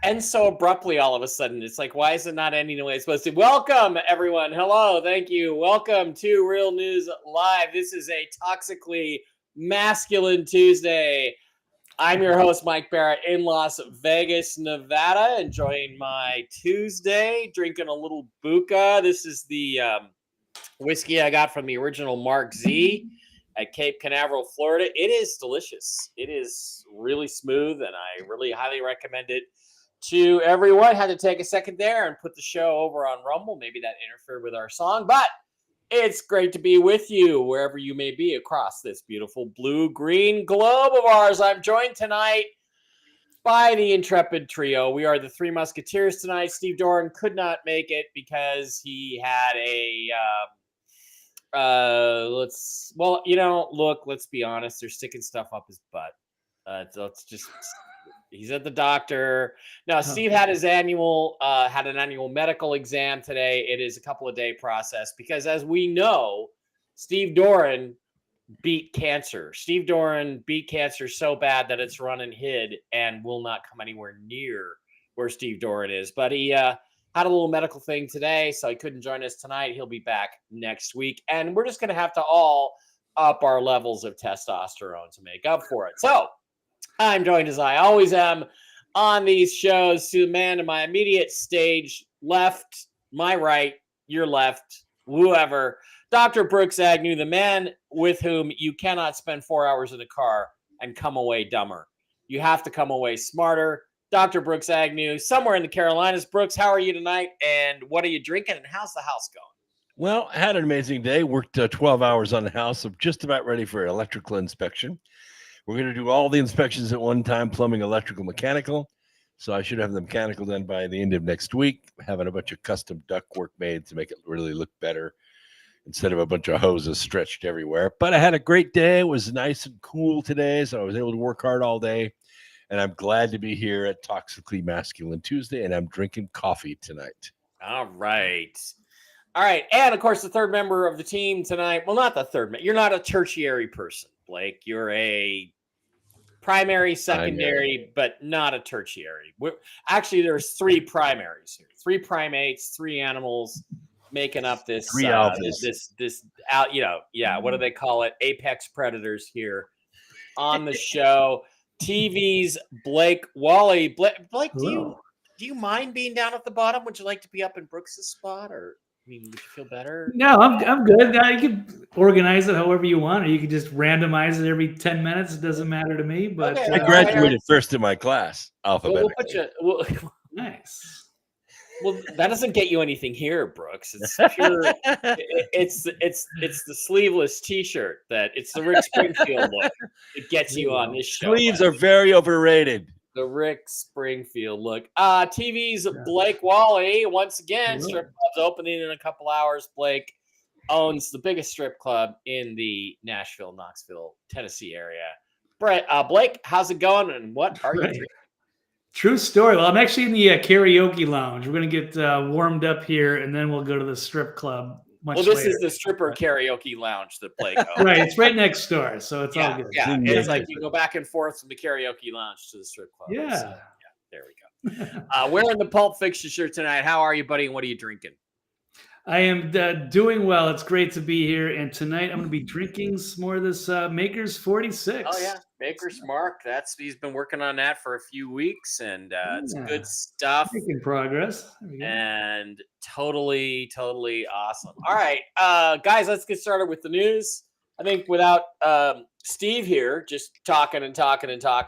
ends so abruptly all of a sudden. It's like, why is it not ending the way it's supposed to? Welcome, everyone. Hello. Thank you. Welcome to Real News Live. This is a Toxically Masculine Tuesday. I'm your host, Mike Barrett, in Las Vegas, Nevada, enjoying my Tuesday, drinking a little Buca. This is the whiskey I got from the original Mark Z at Cape Canaveral, Florida. It is delicious. It is really smooth, and I really highly recommend it to everyone. Had to take a second there and put the show over on Rumble. Maybe that interfered with our song, but it's great to be with you wherever you may be across this beautiful blue-green globe of ours. I'm joined tonight by the intrepid trio. We are the Three Musketeers tonight. Steve Doran could not make it because he had a let's be honest. They're sticking stuff up his butt. He's at the doctor. Now, Steve had an annual medical exam today. It is a couple of day process because, as we know, Steve Doran beat cancer. Steve Doran beat cancer so bad that it's run and hid and will not come anywhere near where Steve Doran is. But he had a little medical thing today, so he couldn't join us tonight. He'll be back next week. And we're just going to have to all up our levels of testosterone to make up for it. So I'm joined, as I always am, on these shows, to the man to my immediate stage left, my right, your left, whoever, Dr. Brooks Agnew, the man with whom you cannot spend 4 hours in a car and come away dumber. You have to come away smarter. Dr. Brooks Agnew, somewhere in the Carolinas. Brooks, how are you tonight, and what are you drinking, and how's the house going? Well, I had an amazing day. Worked 12 hours on the house. I'm just about ready for electrical inspection. We're going to do all the inspections at one time, plumbing, electrical, mechanical. So I should have the mechanical done by the end of next week, having a bunch of custom ductwork made to make it really look better instead of a bunch of hoses stretched everywhere. But I had a great day. It was nice and cool today, so I was able to work hard all day. And I'm glad to be here at Toxically Masculine Tuesday, and I'm drinking coffee tonight. All right. And, of course, the third member of the team tonight. Well, not the third. You're not a tertiary person, Blake. You're a primary, secondary, but not a tertiary. Actually, there's three primaries here. Three primates, three animals making up this. Three alphas. What do they call it? Apex predators here on the show. TV's Blake Wally. Blake, do you mind being down at the bottom? Would you like to be up in Brooks's spot, or would you feel better? No, I'm good. You can organize it however you want, or you can just randomize it every 10 minutes. It doesn't matter to me. But I graduated first in my class, alphabetically. Nice. Well, that doesn't get you anything here, Brooks. It's pure. it's the sleeveless T-shirt it's the Rick Springfield look. It gets you on this show. Sleeves are very overrated. The Rick Springfield look. TV's Blake Wally. Once again, strip club's opening in a couple hours. Blake owns the biggest strip club in the Nashville, Knoxville, Tennessee area. Blake, how's it going, and what are you drinking? True story. Well, I'm actually in the karaoke lounge. We're going to get warmed up here, and then we'll go to the strip club This later. is the stripper karaoke lounge that Blake owns. Right, it's right next door, so it's all good. Yeah, it's like you go back and forth from the karaoke lounge to the strip club. Yeah. So, there we go. Wearing the Pulp Fiction shirt tonight. How are you, buddy, and what are you drinking? I am doing well. It's great to be here. And tonight I'm going to be drinking some more of this Maker's 46. Oh, yeah. Maker's Mark. He's been working on that for a few weeks, and it's good stuff. Making progress. And totally, totally awesome. All right, guys, let's get started with the news. I think without Steve here, just talking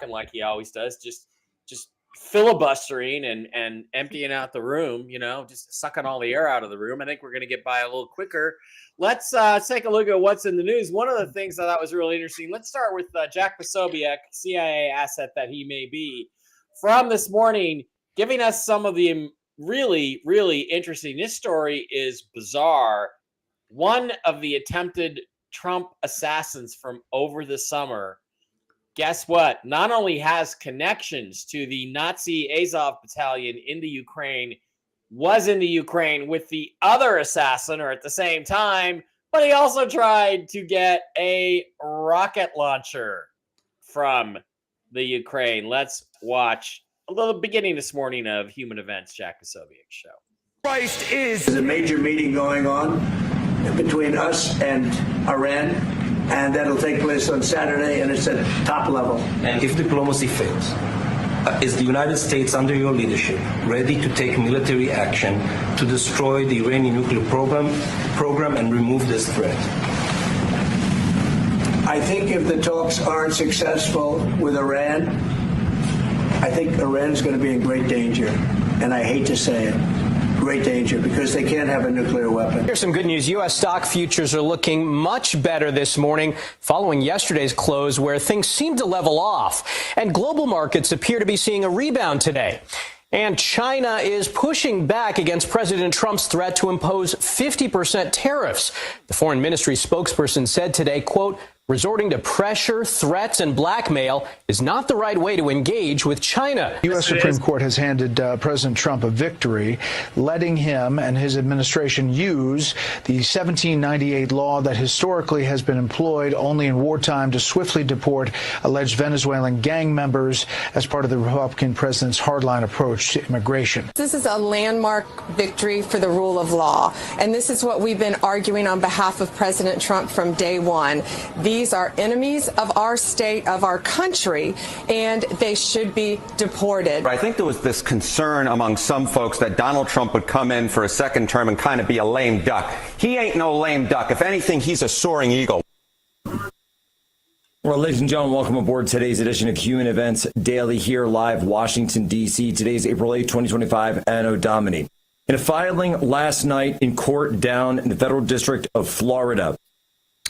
like he always does, just filibustering and emptying out the room, just sucking all the air out of the room. I think we're going to get by a little quicker. Let's take a look at what's in the news. One of the things I thought was really interesting, let's start with Jack Posobiec, CIA asset that he may be, from this morning, giving us some of the really, really interesting. This story is bizarre. One of the attempted Trump assassins from over the summer, guess what? Not only has connections to the Nazi Azov battalion in the Ukraine, was in the Ukraine with the other assassin or at the same time, but he also tried to get a rocket launcher from the Ukraine. Let's watch the beginning this morning of Human Events, Jack Posobiec show. Christ is. There's a major meeting going on between us and Iran, and that'll take place on Saturday, and it's at top level. And if diplomacy fails, is the United States, under your leadership, ready to take military action to destroy the Iranian nuclear program and remove this threat? I think if the talks aren't successful with Iran, I think Iran's going to be in great danger, and I hate to say it. Great danger, because they can't have a nuclear weapon. Here's some good news. U.S. stock futures are looking much better this morning following yesterday's close, where things seemed to level off. And global markets appear to be seeing a rebound today. And China is pushing back against President Trump's threat to impose 50% tariffs. The foreign ministry spokesperson said today, quote, resorting to pressure, threats, and blackmail is not the right way to engage with China. The U.S. Supreme Court has handed President Trump a victory, letting him and his administration use the 1798 law that historically has been employed only in wartime to swiftly deport alleged Venezuelan gang members as part of the Republican president's hardline approach to immigration. This is a landmark victory for the rule of law, and this is what we've been arguing on behalf of President Trump from day one. These are enemies of our state, of our country, and they should be deported. I think there was this concern among some folks that Donald Trump would come in for a second term and kind of be a lame duck. He ain't no lame duck. If anything, he's a soaring eagle. Well, ladies and gentlemen, welcome aboard today's edition of Human Events Daily here live, Washington, D.C. Today's April 8, 2025, Anno Domini. In a filing last night in court down in the Federal District of Florida,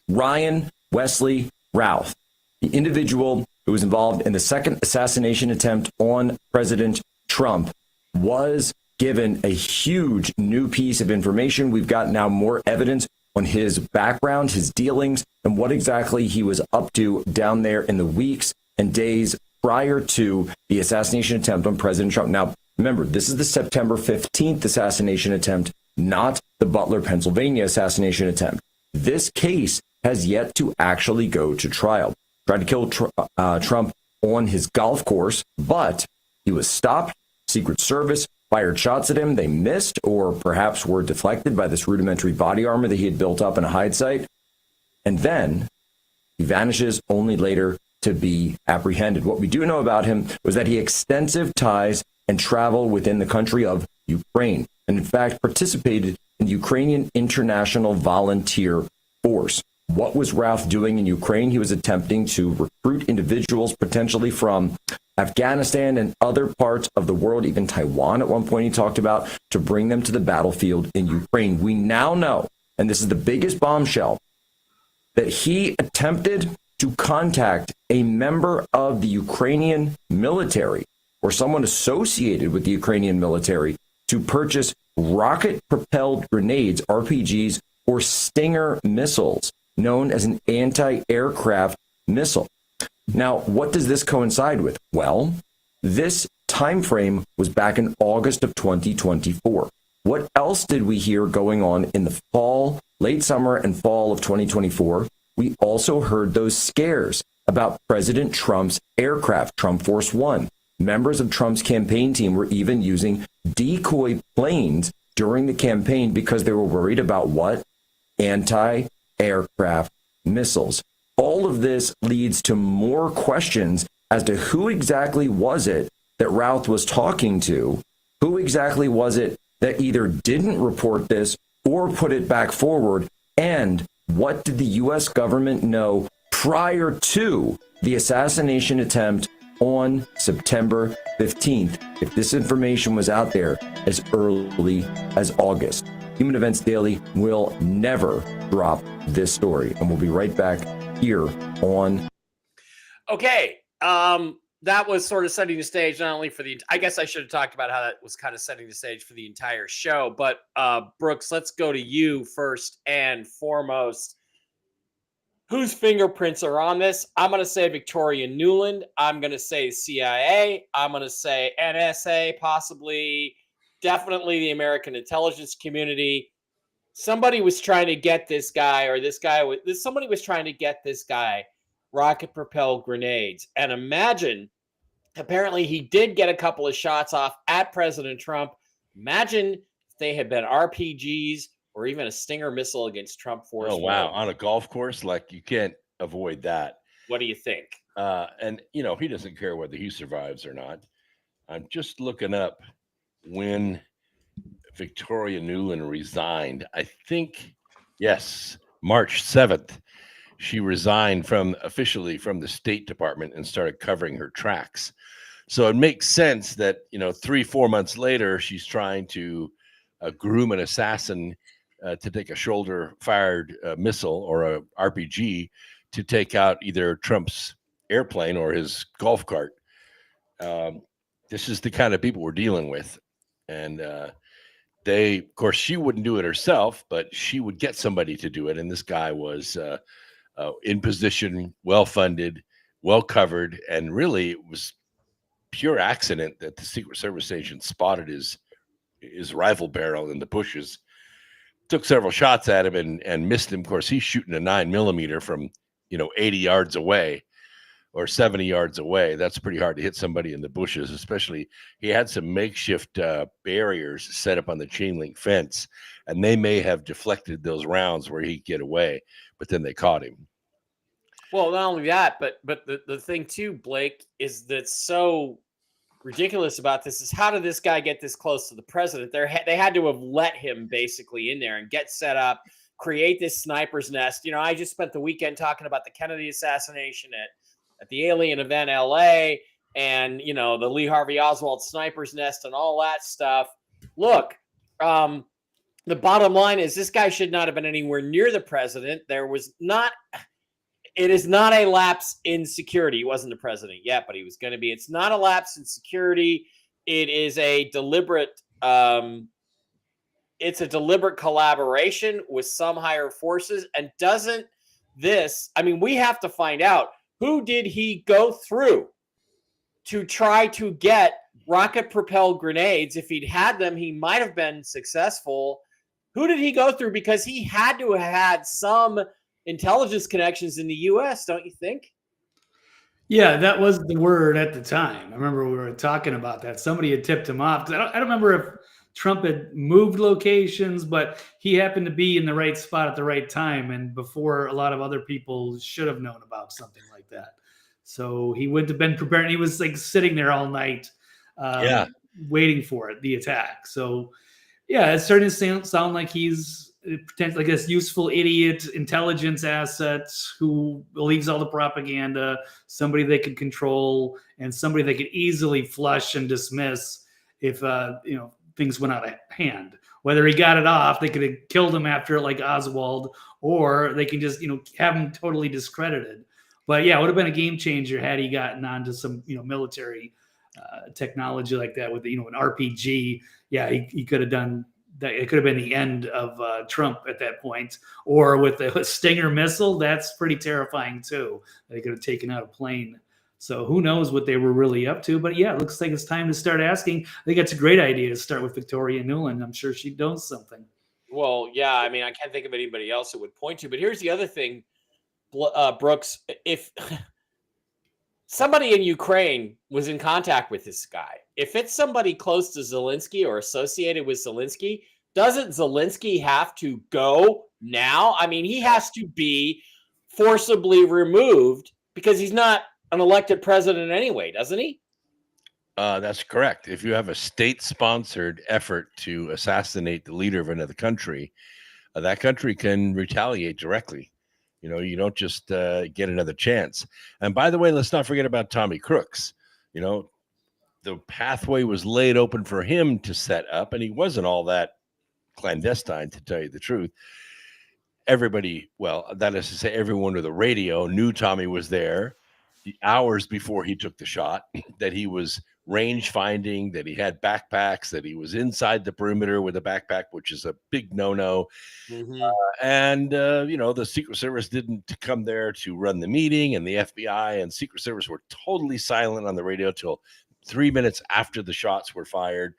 Ryan Wesley Routh, the individual who was involved in the second assassination attempt on President Trump, was given a huge new piece of information. We've got now more evidence on his background, his dealings, and what exactly he was up to down there in the weeks and days prior to the assassination attempt on President Trump. Now, remember, this is the September 15th assassination attempt, not the Butler, Pennsylvania assassination attempt. This case has yet to actually go to trial. Tried to kill Trump on his golf course, but he was stopped. Secret Service fired shots at him. They missed, or perhaps were deflected by this rudimentary body armor that he had built up in a hide site. And then he vanishes, only later to be apprehended. What we do know about him was that he had extensive ties and travel within the country of Ukraine, and in fact participated in the Ukrainian International Volunteer Force. What was Routh doing in Ukraine? He was attempting to recruit individuals potentially from Afghanistan and other parts of the world, even Taiwan at one point he talked about, to bring them to the battlefield in Ukraine. We now know, and this is the biggest bombshell, that he attempted to contact a member of the Ukrainian military or someone associated with the Ukrainian military to purchase rocket-propelled grenades, RPGs, or Stinger missiles, known as an anti-aircraft missile. Now, what does this coincide with? Well, this time frame was back in August of 2024. What else did we hear going on in the fall, late summer and fall of 2024? We also heard those scares about President Trump's aircraft, Trump Force One. Members of Trump's campaign team were even using decoy planes during the campaign because they were worried about what? Anti-aircraft missiles. All of this leads to more questions as to who exactly was it that Routh was talking to? Who exactly was it that either didn't report this or put it back forward? And what did the U.S. government know prior to the assassination attempt on September 15th, if this information was out there as early as August? Human Events Daily will never drop this story, and we'll be right back here on. Okay, that was sort of setting the stage not only for the. I guess I should have talked about how that was kind of setting the stage for the entire show. But Brooks, let's go to you first and foremost. Whose fingerprints are on this? I'm going to say Victoria Nuland. I'm going to say CIA. I'm going to say NSA, possibly. Definitely the American intelligence community. Somebody was trying to get this guy, or somebody was trying to get this guy rocket propelled grenades. And imagine apparently he did get a couple of shots off at President Trump. Imagine if they had been RPGs or even a Stinger missile against Trump force. Oh, wow. On a golf course, like, you can't avoid that. What do you think? And, you know, he doesn't care whether he survives or not. I'm just looking up when Victoria Nuland resigned. I think, yes, March 7th. She resigned officially from the State Department and started covering her tracks. So it makes sense that, you know, 3-4 months later, she's trying to groom an assassin to take a shoulder-fired missile or a RPG to take out either Trump's airplane or his golf cart. This is the kind of people we're dealing with. And of course, she wouldn't do it herself, but she would get somebody to do it. And this guy was in position, well-funded, well-covered, and really it was pure accident that the Secret Service agent spotted his rifle barrel in the bushes, took several shots at him and missed him. Of course, he's shooting a 9mm from, 80 yards away or 70 yards away. That's pretty hard to hit somebody in the bushes, especially he had some makeshift barriers set up on the chain link fence, and they may have deflected those rounds where he'd get away, but then they caught him. Well, not only that, but the thing too, Blake, is that's so ridiculous about this is how did this guy get this close to the president? They had to have let him basically in there and get set up, create this sniper's nest. I just spent the weekend talking about the Kennedy assassination at the Alien event LA and, the Lee Harvey Oswald sniper's nest and all that stuff. Look, the bottom line is this guy should not have been anywhere near the president. It is not a lapse in security. He wasn't the president yet, but he was going to be. It's not a lapse in security. It is a deliberate, collaboration with some higher forces. And we have to find out, who did he go through to try to get rocket-propelled grenades? If he'd had them, he might have been successful. Who did he go through? Because he had to have had some intelligence connections in the U.S., don't you think? Yeah, that was the word at the time. I remember we were talking about that. Somebody had tipped him off. I don't remember if Trump had moved locations, but he happened to be in the right spot at the right time and before a lot of other people should have known about something like that. So he wouldn't have been prepared. He was like sitting there all night waiting for it, the attack. So, yeah, it's starting to sound like he's potentially like this useful idiot intelligence asset who believes all the propaganda, somebody they could control, and somebody they could easily flush and dismiss if things went out of hand. Whether he got it off, they could have killed him after, like Oswald, or they can just have him totally discredited. But yeah, it would have been a game changer had he gotten onto some military technology like that with an RPG. Yeah, he could have done. That it could have been the end of Trump at that point, or with the Stinger missile. That's pretty terrifying too. They could have taken out a plane. So who knows what they were really up to? But yeah, it looks like it's time to start asking. I think that's a great idea to start with Victoria Nuland. I'm sure she knows something. Well, yeah. I can't think of anybody else that would point to. But here's the other thing, Brooks. If somebody in Ukraine was in contact with this guy, if it's somebody close to Zelensky or associated with Zelensky, doesn't Zelensky have to go now? He has to be forcibly removed because he's not an elected president anyway, doesn't he? That's correct. If you have a state-sponsored effort to assassinate the leader of another country, that country can retaliate directly. You don't just get another chance. And by the way, let's not forget about Tommy Crooks. The pathway was laid open for him to set up, and he wasn't all that clandestine, to tell you the truth. Everybody, well, that is to say, everyone with a radio knew Tommy was there the hours before he took the shot, that he was range finding, that he had backpacks, that he was inside the perimeter with a backpack, which is a big no-no. Mm-hmm. The Secret Service didn't come there to run the meeting, and the FBI and Secret Service were totally silent on the radio till 3 minutes after the shots were fired.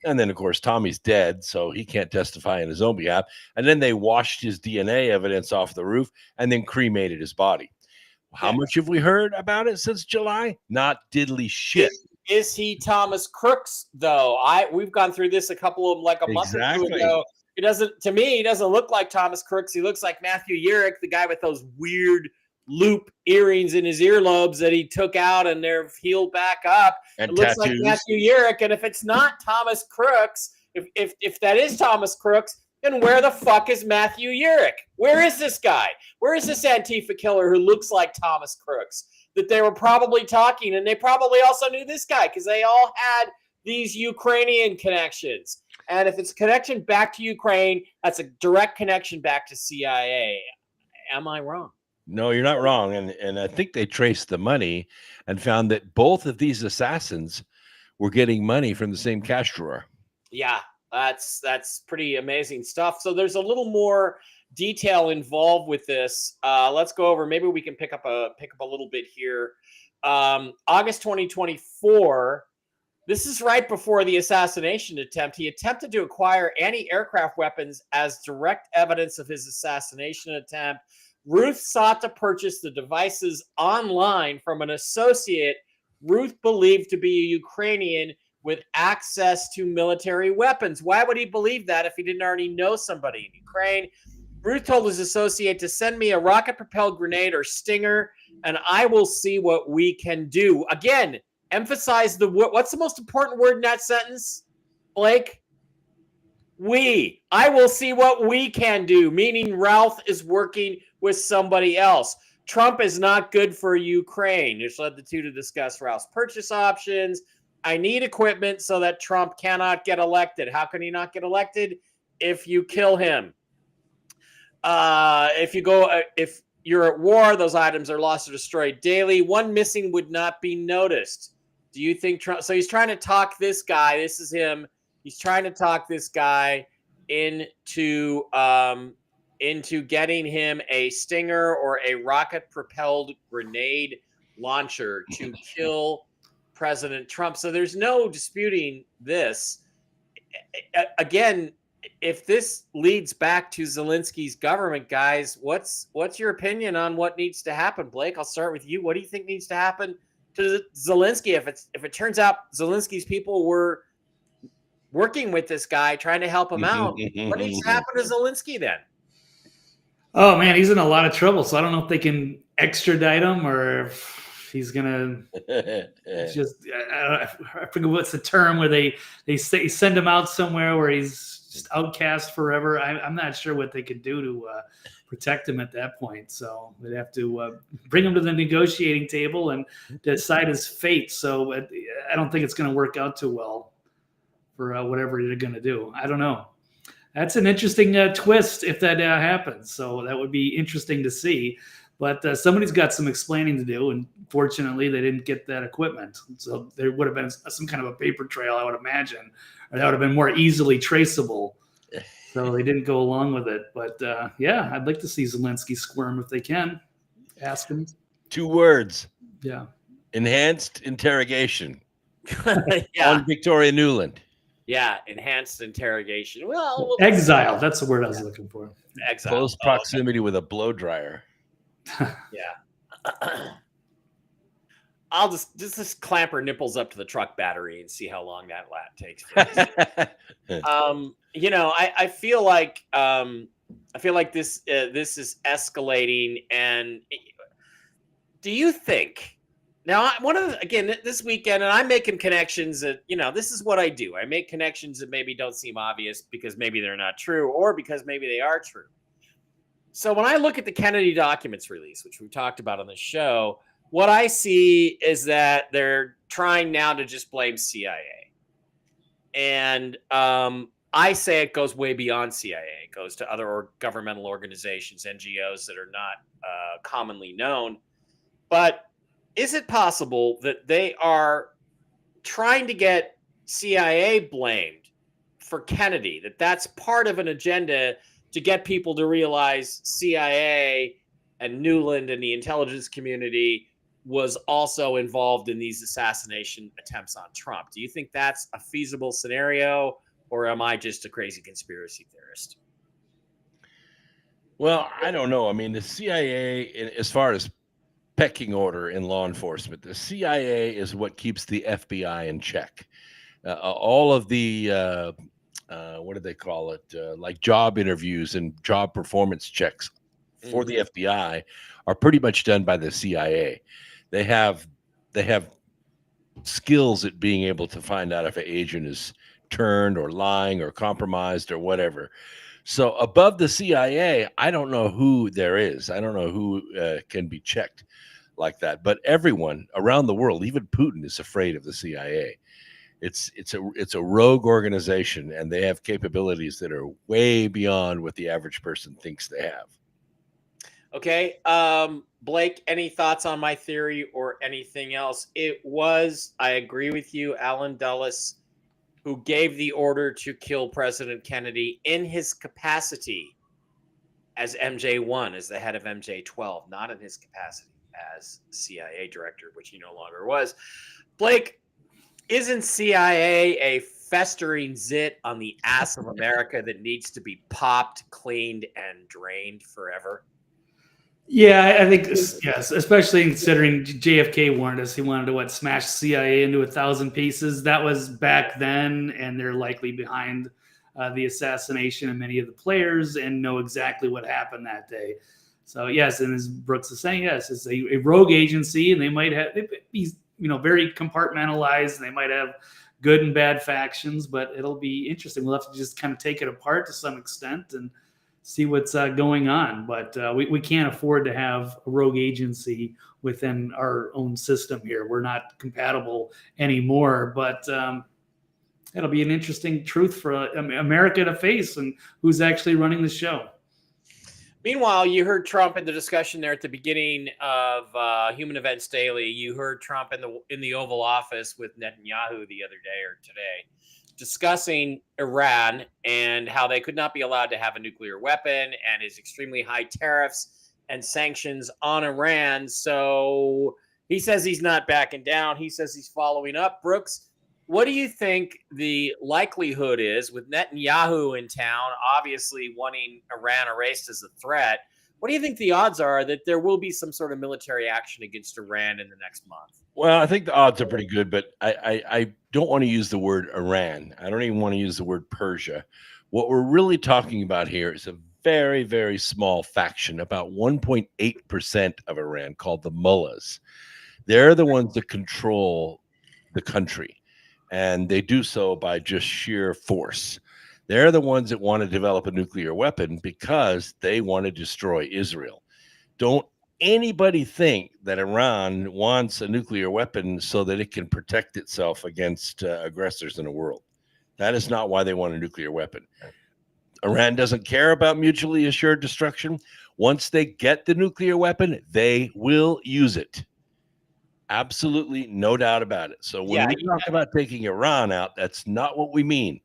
And then, of course, Tommy's dead, so he can't testify in his own behalf. And then they washed his DNA evidence off the roof and then cremated his body. How much have we heard about it since July? Not diddly shit. Is he Thomas Crooks though? We've gone through this a month or two ago. He doesn't look like Thomas Crooks. He looks like Matthew Urich, the guy with those weird loop earrings in his earlobes that he took out and they're healed back up. And it looks tattoos. like Matthew Urich. And if it's not Thomas Crooks, if that is Thomas Crooks, then where the fuck is Matthew Urich? Where is this guy? Where is this Antifa killer who looks like Thomas Crooks that they were probably talking? And they probably also knew this guy because they all had these Ukrainian connections. And if it's a connection back to Ukraine, that's a direct connection back to CIA. Am I wrong? No, you're not wrong. And I think they traced the money and found that both of these assassins were getting money from the same cash drawer. Yeah, that's pretty amazing stuff. So there's a little more detail involved with this. Let's go over. Maybe we can pick up a little bit here. August 2024. This is right before the assassination attempt. He attempted to acquire anti-aircraft weapons as direct evidence of his assassination attempt. Ruth sought to purchase the devices online from an associate Ruth believed to be a Ukrainian with access to military weapons. Why would he believe that if he didn't already know somebody in Ukraine? Ruth told his associate to send me a rocket-propelled grenade or Stinger, and I will see what we can do. Again, emphasize what's the most important word in that sentence, Blake? We. I will see what we can do, meaning Ralph is working with somebody else. Trump is not good for Ukraine, which led the two to discuss Ralph's purchase options. I need equipment so that Trump cannot get elected. How can he not get elected? If you kill him. If you're at war, those items are lost or destroyed daily. One missing would not be noticed. Do you think Trump? So he's trying to talk this guy. This is him. He's trying to talk this guy into getting him a Stinger or a rocket-propelled grenade launcher to kill President Trump. So there's no disputing this. Again, if this leads back to Zelensky's government, guys, what's your opinion on what needs to happen, Blake? I'll start with you. What do you think needs to happen to Zelensky if it turns out Zelensky's people were working with this guy, trying to help him out? What needs to happen to Zelensky then? Oh man, he's in a lot of trouble. So I don't know if they can extradite him or if he's gonna just I forget what's the term where they send him out somewhere where he's just outcast forever. I'm not sure what they could do to protect him at that point. So they'd have to bring him to the negotiating table and decide his fate. So I don't think it's going to work out too well for whatever they're going to do. I don't know. That's an interesting twist if that happens. So that would be interesting to see. But somebody's got some explaining to do, and fortunately, they didn't get that equipment. So there would have been some kind of a paper trail, I would imagine, or that would have been more easily traceable. So they didn't go along with it. But yeah, I'd like to see Zelensky squirm if they can. Ask him. 2 words. Yeah. Enhanced interrogation. Yeah. On Victoria Nuland. Yeah, enhanced interrogation. Well, exile. That's the word I was looking for. Exile. Close proximity with a blow dryer. Yeah. I'll just clamp her nipples up to the truck battery and see how long that takes. I feel like this is escalating. And do you think? Now, this weekend, and I'm making connections that, this is what I do. I make connections that maybe don't seem obvious because maybe they're not true or because maybe they are true. So when I look at the Kennedy documents release, which we talked about on the show, what I see is that they're trying now to just blame CIA. And I say it goes way beyond CIA. It goes to other governmental organizations, NGOs that are not commonly known. But is it possible that they are trying to get CIA blamed for Kennedy, that's part of an agenda to get people to realize CIA and Nuland and the intelligence community was also involved in these assassination attempts on Trump? Do you think that's a feasible scenario, or am I just a crazy conspiracy theorist? Well, I don't know. I mean, the CIA, as far as pecking order in law enforcement. The CIA is what keeps the FBI in check. All of the what do they call it? Like job interviews and job performance checks for the FBI are pretty much done by the CIA. They have skills at being able to find out if an agent is turned or lying or compromised or whatever. So above the CIA, I don't know who there is. I don't know who can be checked like that. But everyone around the world, even Putin, is afraid of the CIA. It's a rogue organization, and they have capabilities that are way beyond what the average person thinks they have. Okay. Blake, any thoughts on my theory or anything else? It was, I agree with you, Alan Dulles, who gave the order to kill President Kennedy in his capacity as MJ1, as the head of MJ12, not in his capacity as CIA director, which he no longer was. Blake, isn't CIA a festering zit on the ass of America that needs to be popped, cleaned, and drained forever? Yeah, I think, yes, especially considering JFK warned us. He wanted to, smash CIA into 1,000 pieces. That was back then, and they're likely behind the assassination of many of the players and know exactly what happened that day. So, yes, and as Brooks is saying, yes, it's a rogue agency, and they might be, very compartmentalized. They might have good and bad factions, but it'll be interesting. We'll have to just kind of take it apart to some extent and see what's going on. But we can't afford to have a rogue agency within our own system here. We're not compatible anymore. But it'll be an interesting truth for America to face, and who's actually running the show. Meanwhile, you heard Trump in the discussion there at the beginning of Human Events Daily. You heard Trump in the Oval Office with Netanyahu the other day or today, discussing Iran and how they could not be allowed to have a nuclear weapon and his extremely high tariffs and sanctions on Iran. So he says he's not backing down. He says he's following up. Brooks, what do you think the likelihood is with Netanyahu in town, obviously wanting Iran erased as a threat? What do you think the odds are that there will be some sort of military action against Iran in the next month? Well, I think the odds are pretty good, but I don't want to use the word Iran. I don't even want to use the word Persia. What we're really talking about here is a very, very small faction, about 1.8% of Iran, called the mullahs. They're the ones that control the country, and they do so by just sheer force. They're the ones that want to develop a nuclear weapon because they want to destroy Israel. Don't anybody think that Iran wants a nuclear weapon so that it can protect itself against aggressors in the world. That is not why they want a nuclear weapon. Iran doesn't care about mutually assured destruction. Once they get the nuclear weapon, they will use it. Absolutely no doubt about it. So when we talk about taking Iran out, that's not what we mean.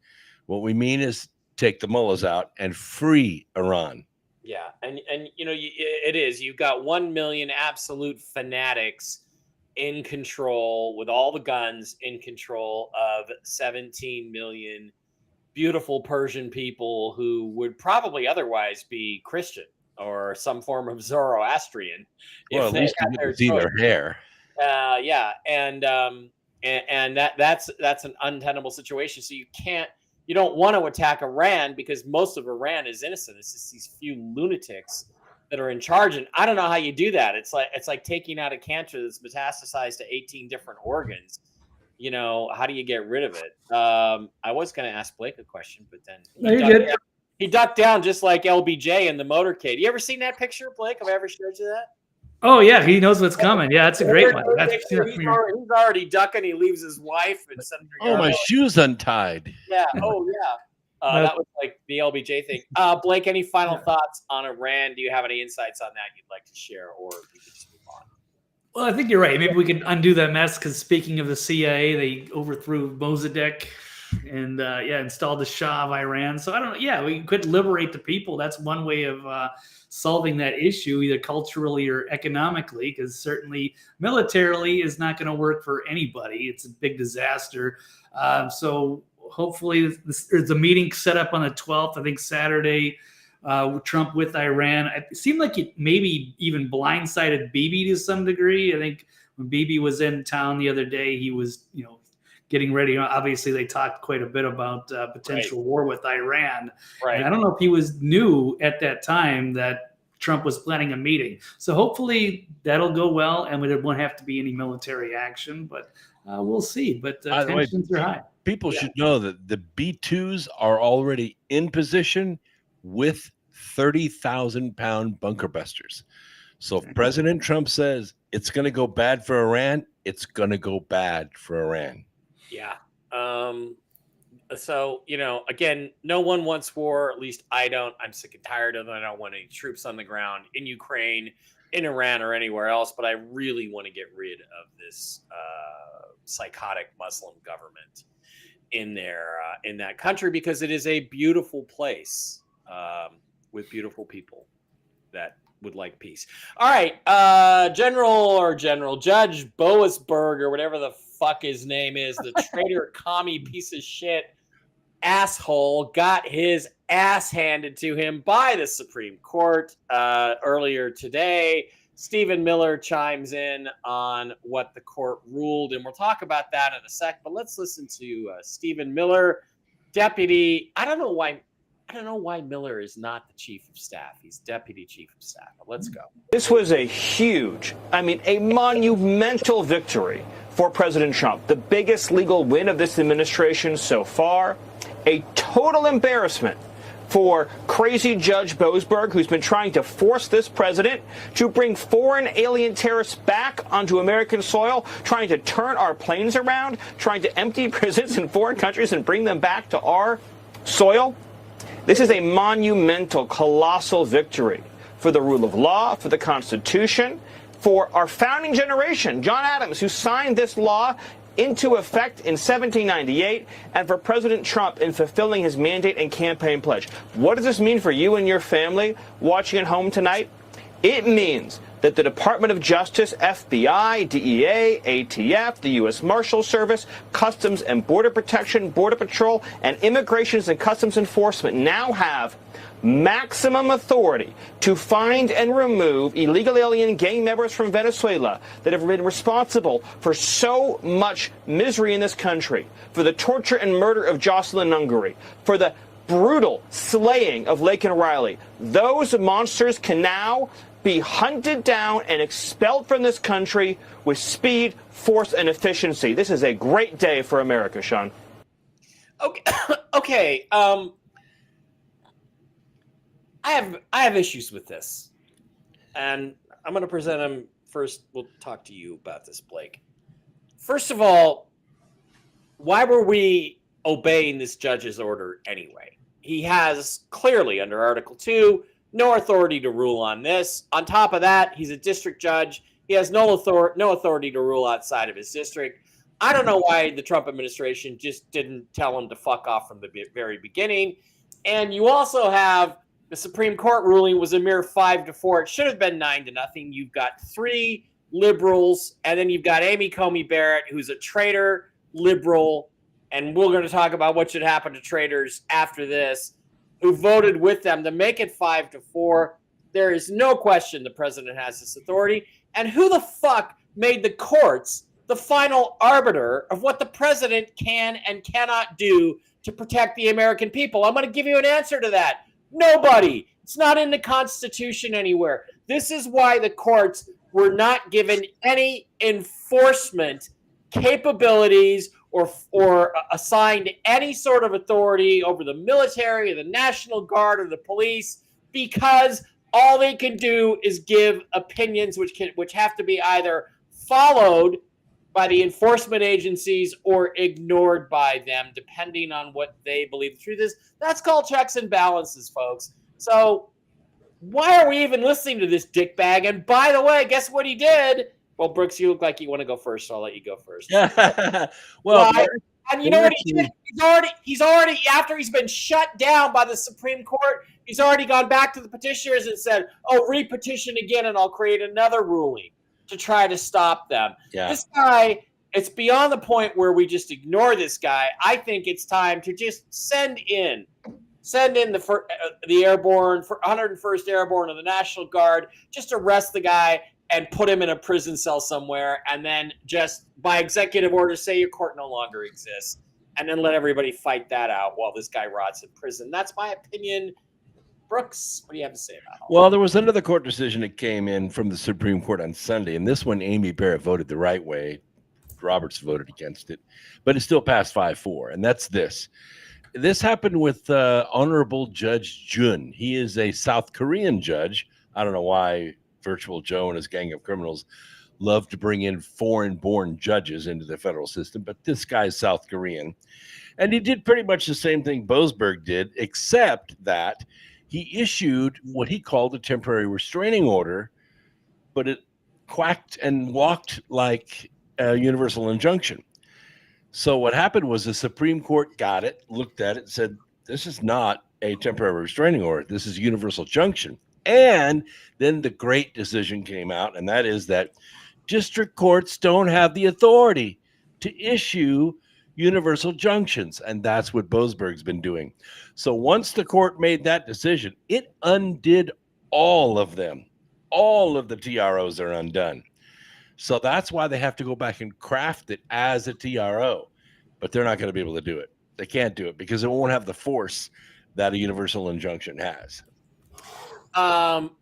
What we mean is take the mullahs out and free Iran. Yeah, and it is. You've got 1 million absolute fanatics in control with all the guns, in control of 17 million beautiful Persian people who would probably otherwise be Christian or some form of Zoroastrian. Well, at least you get to see their hair. And that's an untenable situation. So you don't want to attack Iran because most of Iran is innocent. It's just these few lunatics that are in charge. And I don't know how you do that. It's like taking out a cancer that's metastasized to 18 different organs. How do you get rid of it? I was going to ask Blake a question, but then he ducked down just like LBJ in the motorcade. You ever seen that picture, Blake? Have I ever showed you that? Oh, yeah. He knows what's coming. Yeah, that's a great one. He's already ducking. He leaves his wife and Senator Yarrow. My shoe's untied. Yeah. Oh, yeah. That was like the LBJ thing. Blake, any final thoughts on Iran? Do you have any insights on that you'd like to share, or we could just move on? Well, I think you're right. Maybe we could undo that mess because speaking of the CIA, they overthrew Mossadegh and installed the Shah of Iran. So I don't know. Yeah, we could liberate the people. That's one way of solving that issue, either culturally or economically, because certainly militarily is not going to work for anybody. It's a big disaster. So hopefully there's a meeting set up on the 12th. I think Saturday Trump with Iran. It seemed like it maybe even blindsided Bibi to some degree. I think when Bibi was in town the other day, he was, getting ready. Obviously, they talked quite a bit about potential war with Iran. Right. And I don't know if he knew at that time that Trump was planning a meeting. So hopefully that'll go well, and there won't have to be any military action. But we'll see. But tensions are high. People should know that the B-2s are already in position with 30,000-pound bunker busters. So if President Trump says it's going to go bad for Iran, it's going to go bad for Iran. Yeah. So, again, no one wants war. At least I don't. I'm sick and tired of it. I don't want any troops on the ground in Ukraine, in Iran, or anywhere else. But I really want to get rid of this psychotic Muslim government in that country, because it is a beautiful place with beautiful people that would like peace. All right, Judge Boasberg, or whatever the fuck his name is, the traitor commie piece of shit asshole, got his ass handed to him by the Supreme Court earlier today. Stephen Miller chimes in on what the court ruled, and we'll talk about that in a sec. But let's listen to Stephen Miller, deputy. I don't know why Miller is not the chief of staff. He's deputy chief of staff. But let's go. This was a a monumental victory for President Trump. The biggest legal win of this administration so far. A total embarrassment for crazy Judge Boasberg, who's been trying to force this president to bring foreign alien terrorists back onto American soil, trying to turn our planes around, trying to empty prisons in foreign countries and bring them back to our soil. This is a monumental, colossal victory for the rule of law, for the Constitution, for our founding generation, John Adams, who signed this law into effect in 1798, and for President Trump in fulfilling his mandate and campaign pledge. What does this mean for you and your family watching at home tonight? It means that the Department of Justice, FBI, DEA, ATF, the U.S. Marshal Service, Customs and Border Protection, Border Patrol, and Immigrations and Customs Enforcement now have maximum authority to find and remove illegal alien gang members from Venezuela that have been responsible for so much misery in this country, for the torture and murder of Jocelyn Ungary, for the brutal slaying of Laken Riley. Those monsters can now be hunted down and expelled from this country with speed, force, and efficiency. This is a great day for America, Sean. Okay. I have issues with this, and I'm going to present them first. We'll talk to you about this, Blake. First of all, why were we obeying this judge's order anyway? He has clearly, under Article 2, no authority to rule on this. On top of that, he's a district judge. He has no authority to rule outside of his district. I don't know why the Trump administration just didn't tell him to fuck off from the very beginning. And you also have the Supreme Court ruling was a mere 5-4. It should have been 9-0. You've got 3 liberals, and then you've got Amy Coney Barrett, who's a traitor liberal, and we're going to talk about what should happen to traitors after this, who voted with them to make it 5-4. There is no question the president has this authority. And who the fuck made the courts the final arbiter of what the president can and cannot do to protect the American people? I'm going to give you an answer to that. Nobody. It's not in the Constitution anywhere. This is why the courts were not given any enforcement capabilities or assigned any sort of authority over the military or the National Guard or the police, because all they can do is give opinions which have to be either followed by the enforcement agencies or ignored by them, depending on what they believe the truth is. That's called checks and balances, folks. So why are we even listening to this dickbag? And by the way, guess what he did? Well, Brooks, you look like you want to go first, so I'll let you go first. Well, and you know what he did? He's already, after he's been shut down by the Supreme Court, he's already gone back to the petitioners and said, oh, re-petition again, and I'll create another ruling to try to stop them. Yeah. This guy, it's beyond the point where we just ignore this guy. I think it's time to just send in Send in the airborne, 101st Airborne of the National Guard, just arrest the guy and put him in a prison cell somewhere, and then just by executive order say your court no longer exists, and then let everybody fight that out while this guy rots in prison. That's my opinion. Brooks, what do you have to say about it? Well, there was another court decision that came in from the Supreme Court on Sunday, and this one Amy Barrett voted the right way. Roberts voted against it, but it still passed 5-4, and that's this. This happened with Honorable Judge Jun. He is a South Korean judge. I don't know why Virtual Joe and his gang of criminals love to bring in foreign-born judges into the federal system, but this guy is South Korean. And he did pretty much the same thing Boasberg did, except that he issued what he called a temporary restraining order, but it quacked and walked like a universal injunction. So what happened was the Supreme Court got it, looked at it, and said, this is not a temporary restraining order. This is a universal junction. And then the great decision came out, and that is that district courts don't have the authority to issue universal junctions. And that's what Boasberg's been doing. So once the court made that decision, it undid all of them. All of the TROs are undone. So that's why they have to go back and craft it as a TRO, but they're not going to be able to do it. They can't do it because it won't have the force that a universal injunction has.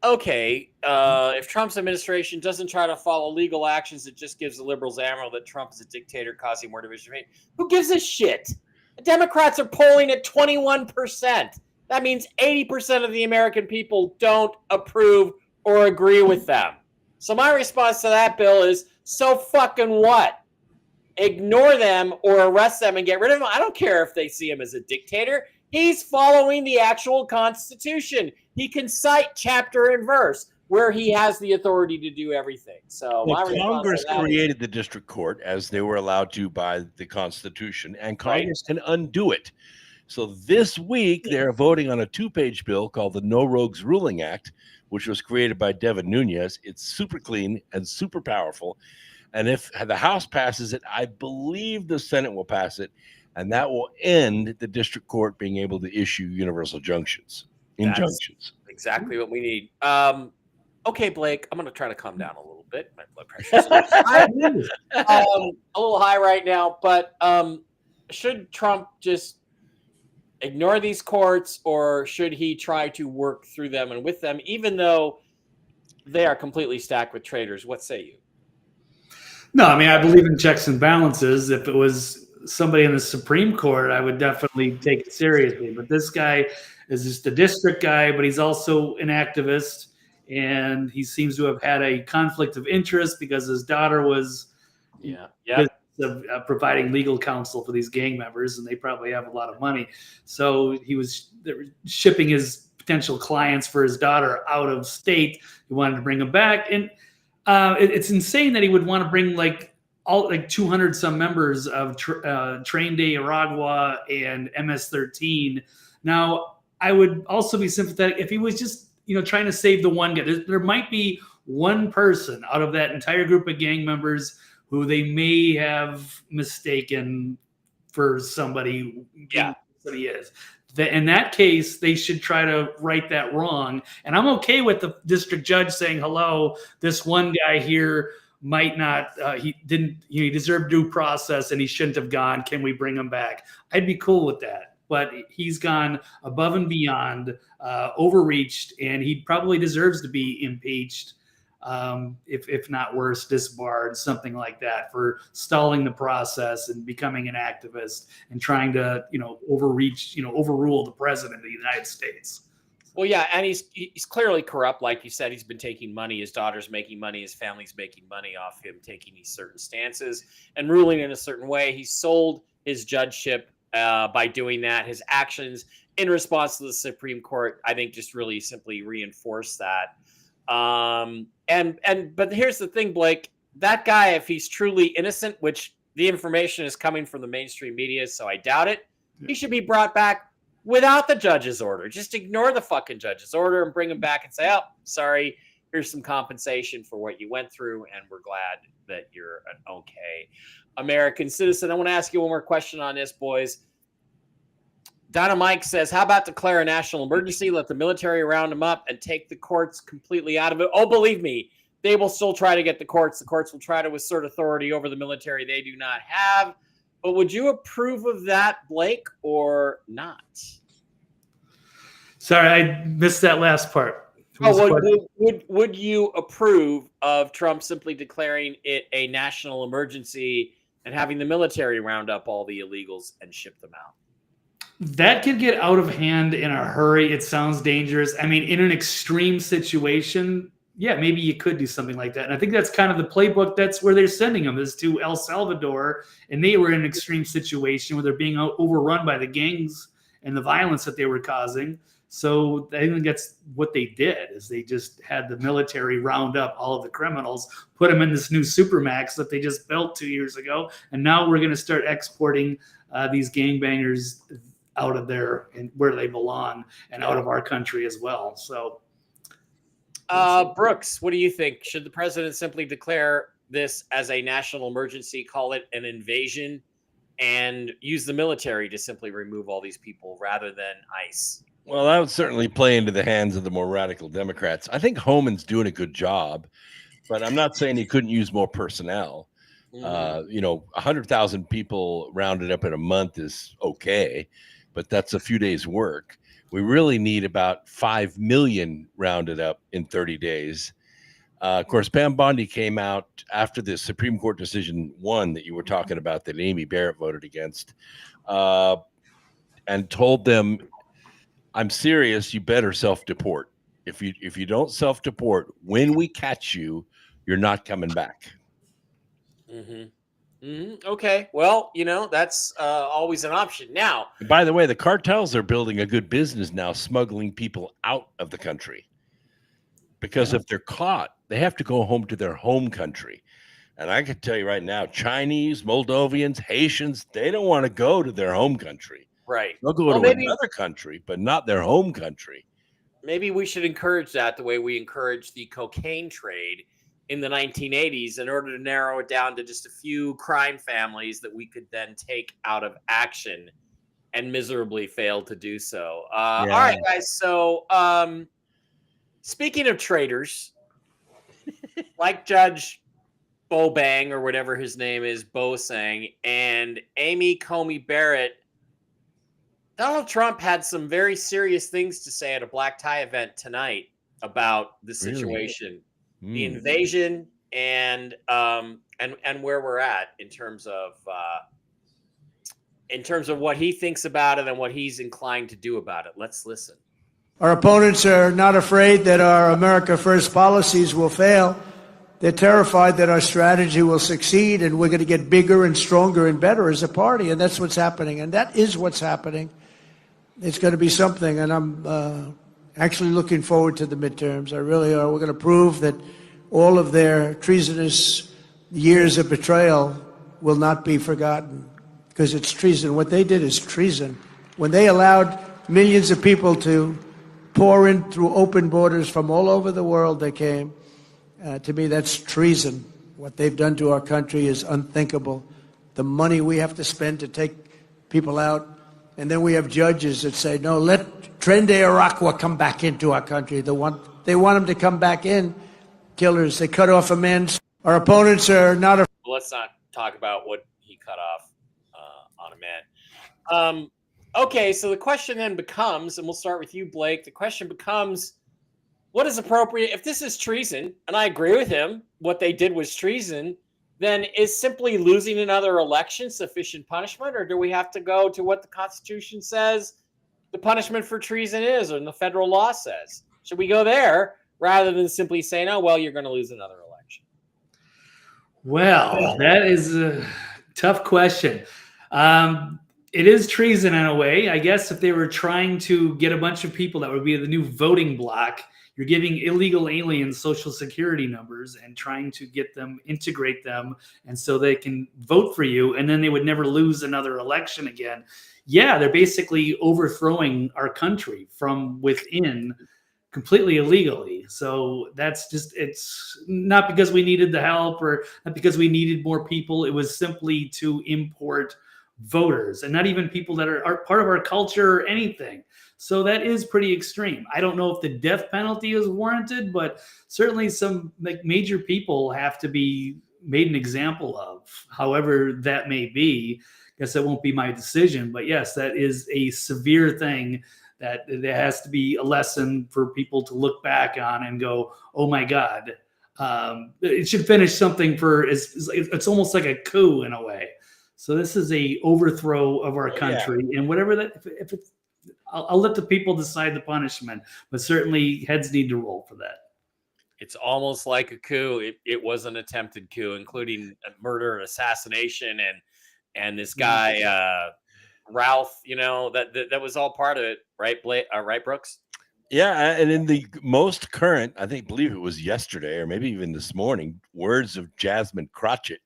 Okay. If Trump's administration doesn't try to follow legal actions, it just gives the liberals ammo that Trump is a dictator causing more division. Who gives a shit? The Democrats are polling at 21%. That means 80% of the American people don't approve or agree with them. So my response to that, Bill, is so fucking what? Ignore them or arrest them and get rid of them. I don't care if they see him as a dictator. He's following the actual Constitution. He can cite chapter and verse where he has the authority to do everything. So Congress created the district court as they were allowed to by the Constitution, and Congress can undo it. So this week they're voting on a 2-page bill called the No Rogues Ruling Act, which was created by Devin Nunes. It's super clean and super powerful. And if the House passes it, I believe the Senate will pass it. And that will end the district court being able to issue universal injunctions. That's exactly what we need. Okay, Blake, I'm going to try to calm down a little bit. My blood pressure's a little high right now. But should Trump just ignore these courts, or should he try to work through them and with them, even though they are completely stacked with traitors? What say you? No, I mean, I believe in checks and balances. If it was somebody in the Supreme Court, I would definitely take it seriously. But this guy is just a district guy, but he's also an activist. And he seems to have had a conflict of interest because his daughter was providing legal counsel for these gang members, and they probably have a lot of money. So he was shipping his potential clients for his daughter out of state. He wanted to bring them back. And it's insane that he would want to bring like 200 some members of Train de Aragua and MS-13. Now, I would also be sympathetic if he was just, trying to save the one guy. There might be one person out of that entire group of gang members who they may have mistaken for somebody. Yeah, somebody is. In that case, they should try to right that wrong. And I'm okay with the district judge saying, hello, this one guy here might not, he deserved due process and he shouldn't have gone. Can we bring him back? I'd be cool with that. But he's gone above and beyond, overreached, and he probably deserves to be impeached, if not worse, disbarred, something like that, for stalling the process and becoming an activist and trying to, overrule the president of the United States. Well, yeah, and he's clearly corrupt. Like you said, he's been taking money. His daughter's making money. His family's making money off him taking these certain stances and ruling in a certain way. He sold his judgeship by doing that. His actions in response to the Supreme Court, I think, just really simply reinforce that. But here's the thing, Blake, that guy, if he's truly innocent, which the information is coming from the mainstream media, so I doubt it, he should be brought back without the judge's order. Just ignore the fucking judge's order and bring him back and say, oh, sorry, here's some compensation for what you went through, and we're glad that you're an okay American citizen. I want to ask you one more question on this, boys. Donna Mike says, how about declare a national emergency, let the military round them up, and take the courts completely out of it? Oh, believe me, they will still try to get the courts. The courts will try to assert authority over the military they do not have. But would you approve of that, Blake, or not? Sorry, I missed that last part. Would you approve of Trump simply declaring it a national emergency and having the military round up all the illegals and ship them out? That could get out of hand in a hurry. It sounds dangerous. I mean, in an extreme situation, yeah, maybe you could do something like that. And I think that's kind of the playbook. That's where they're sending them, is to El Salvador. And they were in an extreme situation where they're being overrun by the gangs and the violence that they were causing. So I think that's what they did, is they just had the military round up all of the criminals, put them in this new supermax that they just built 2 years ago. And now we're going to start exporting these gangbangers out of there and where they belong and out of our country as well. So, Brooks, what do you think? Should the president simply declare this as a national emergency, call it an invasion, and use the military to simply remove all these people rather than ICE? Well, that would certainly play into the hands of the more radical Democrats. I think Homan's doing a good job, but I'm not saying he couldn't use more personnel. 100,000 people rounded up in a month is okay, but that's a few days' work. We really need about 5 million rounded up in 30 days. Of course, Pam Bondi came out after the Supreme Court decision one that you were talking about that Amy Barrett voted against, and told them, I'm serious, you better self-deport. If you don't self-deport, when we catch you, you're not coming back. Okay. Well, that's always an option. Now, by the way, the cartels are building a good business now, smuggling people out of the country. Because if they're caught, they have to go home to their home country. And I can tell you right now, Chinese, Moldovians, Haitians, they don't want to go to their home country. Right. They'll go to another country, but not their home country. Maybe we should encourage that the way we encouraged the cocaine trade in the 1980s in order to narrow it down to just a few crime families that we could then take out of action, and miserably failed to do so. All right, guys. So speaking of traitors, like Judge Bobang or whatever his name is, Bosang, and Amy Coney Barrett, Donald Trump had some very serious things to say at a black tie event tonight about the situation, the invasion, and where we're at in terms of what he thinks about it and what he's inclined to do about it. Let's listen. Our opponents are not afraid that our America First policies will fail. They're terrified that our strategy will succeed and we're going to get bigger and stronger and better as a party. And that's what's happening. And that is what's happening. It's going to be something. And I'm actually looking forward to the midterms. I really are. We're going to prove that all of their treasonous years of betrayal will not be forgotten, because it's treason. What they did is treason. When they allowed millions of people to pour in through open borders from all over the world, they came. To me, that's treason. What they've done to our country is unthinkable. The money we have to spend to take people out. And then we have judges that say, no, let Trende Araqua come back into our country. They want him to come back in. Killers. They cut off a man's. Our opponents are not. Let's not talk about what he cut off on a man. Okay, so the question then becomes, and we'll start with you, Blake. The question becomes, what is appropriate? If this is treason, and I agree with him, what they did was treason, then is simply losing another election sufficient punishment, or do we have to go to what the Constitution says the punishment for treason is, or the federal law says? Should we go there rather than simply saying, oh, well, you're going to lose another election? Well, that is a tough question. It is treason in a way. I guess if they were trying to get a bunch of people that would be the new voting bloc, you're giving illegal aliens social security numbers and trying to get them, integrate them, and so they can vote for you, and then they would never lose another election again. Yeah, they're basically overthrowing our country from within completely illegally. So that's just, it's not because we needed the help or not because we needed more people. It was simply to import voters and not even people that are part of our culture or anything. So that is pretty extreme. I don't know if the death penalty is warranted, but certainly some like major people have to be made an example of, however that may be. I guess that won't be my decision, but yes, that is a severe thing that there has to be a lesson for people to look back on and go, oh my God. It should finish something it's almost like a coup in a way. So this is a overthrow of our country, and whatever that, if it's, I'll let the people decide the punishment, but certainly heads need to roll for that. It's almost like a coup. It was an attempted coup, including a murder and assassination, and this guy Ralph. That was all part of it, right? Right, Brooks? Yeah, and in the most current, believe it was yesterday or maybe even this morning, words of Jasmine Crotchet.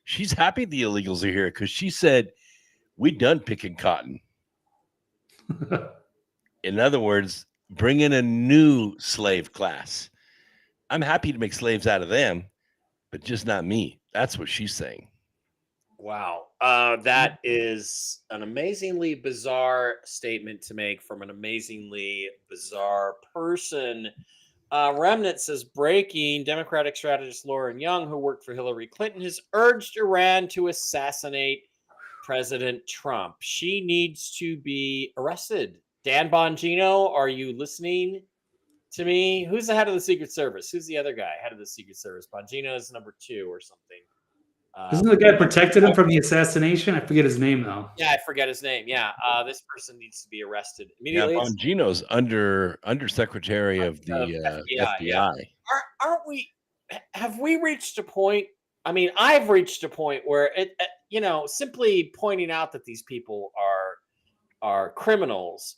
She's happy the illegals are here because she said, "We done picking cotton." In other words, bring in a new slave class. I'm happy to make slaves out of them, but just not me. That's what she's saying. Wow. That is an amazingly bizarre statement to make from an amazingly bizarre person. Remnant says, breaking, Democratic strategist Lauren Young, who worked for Hillary Clinton, has urged Iran to assassinate President Trump. She needs to be arrested. Dan Bongino, are you listening to me? Who's the head of the Secret Service? Who's the other guy, head of the Secret Service? Bongino is number 2 or something. Isn't the guy protected him from the assassination? I forget his name though. Yeah, I forget his name. Yeah, this person needs to be arrested immediately. Yeah, Bongino's undersecretary of the FBI. Yeah. Aren't we? Have we reached a point? I mean, I've reached a point where simply pointing out that these people are criminals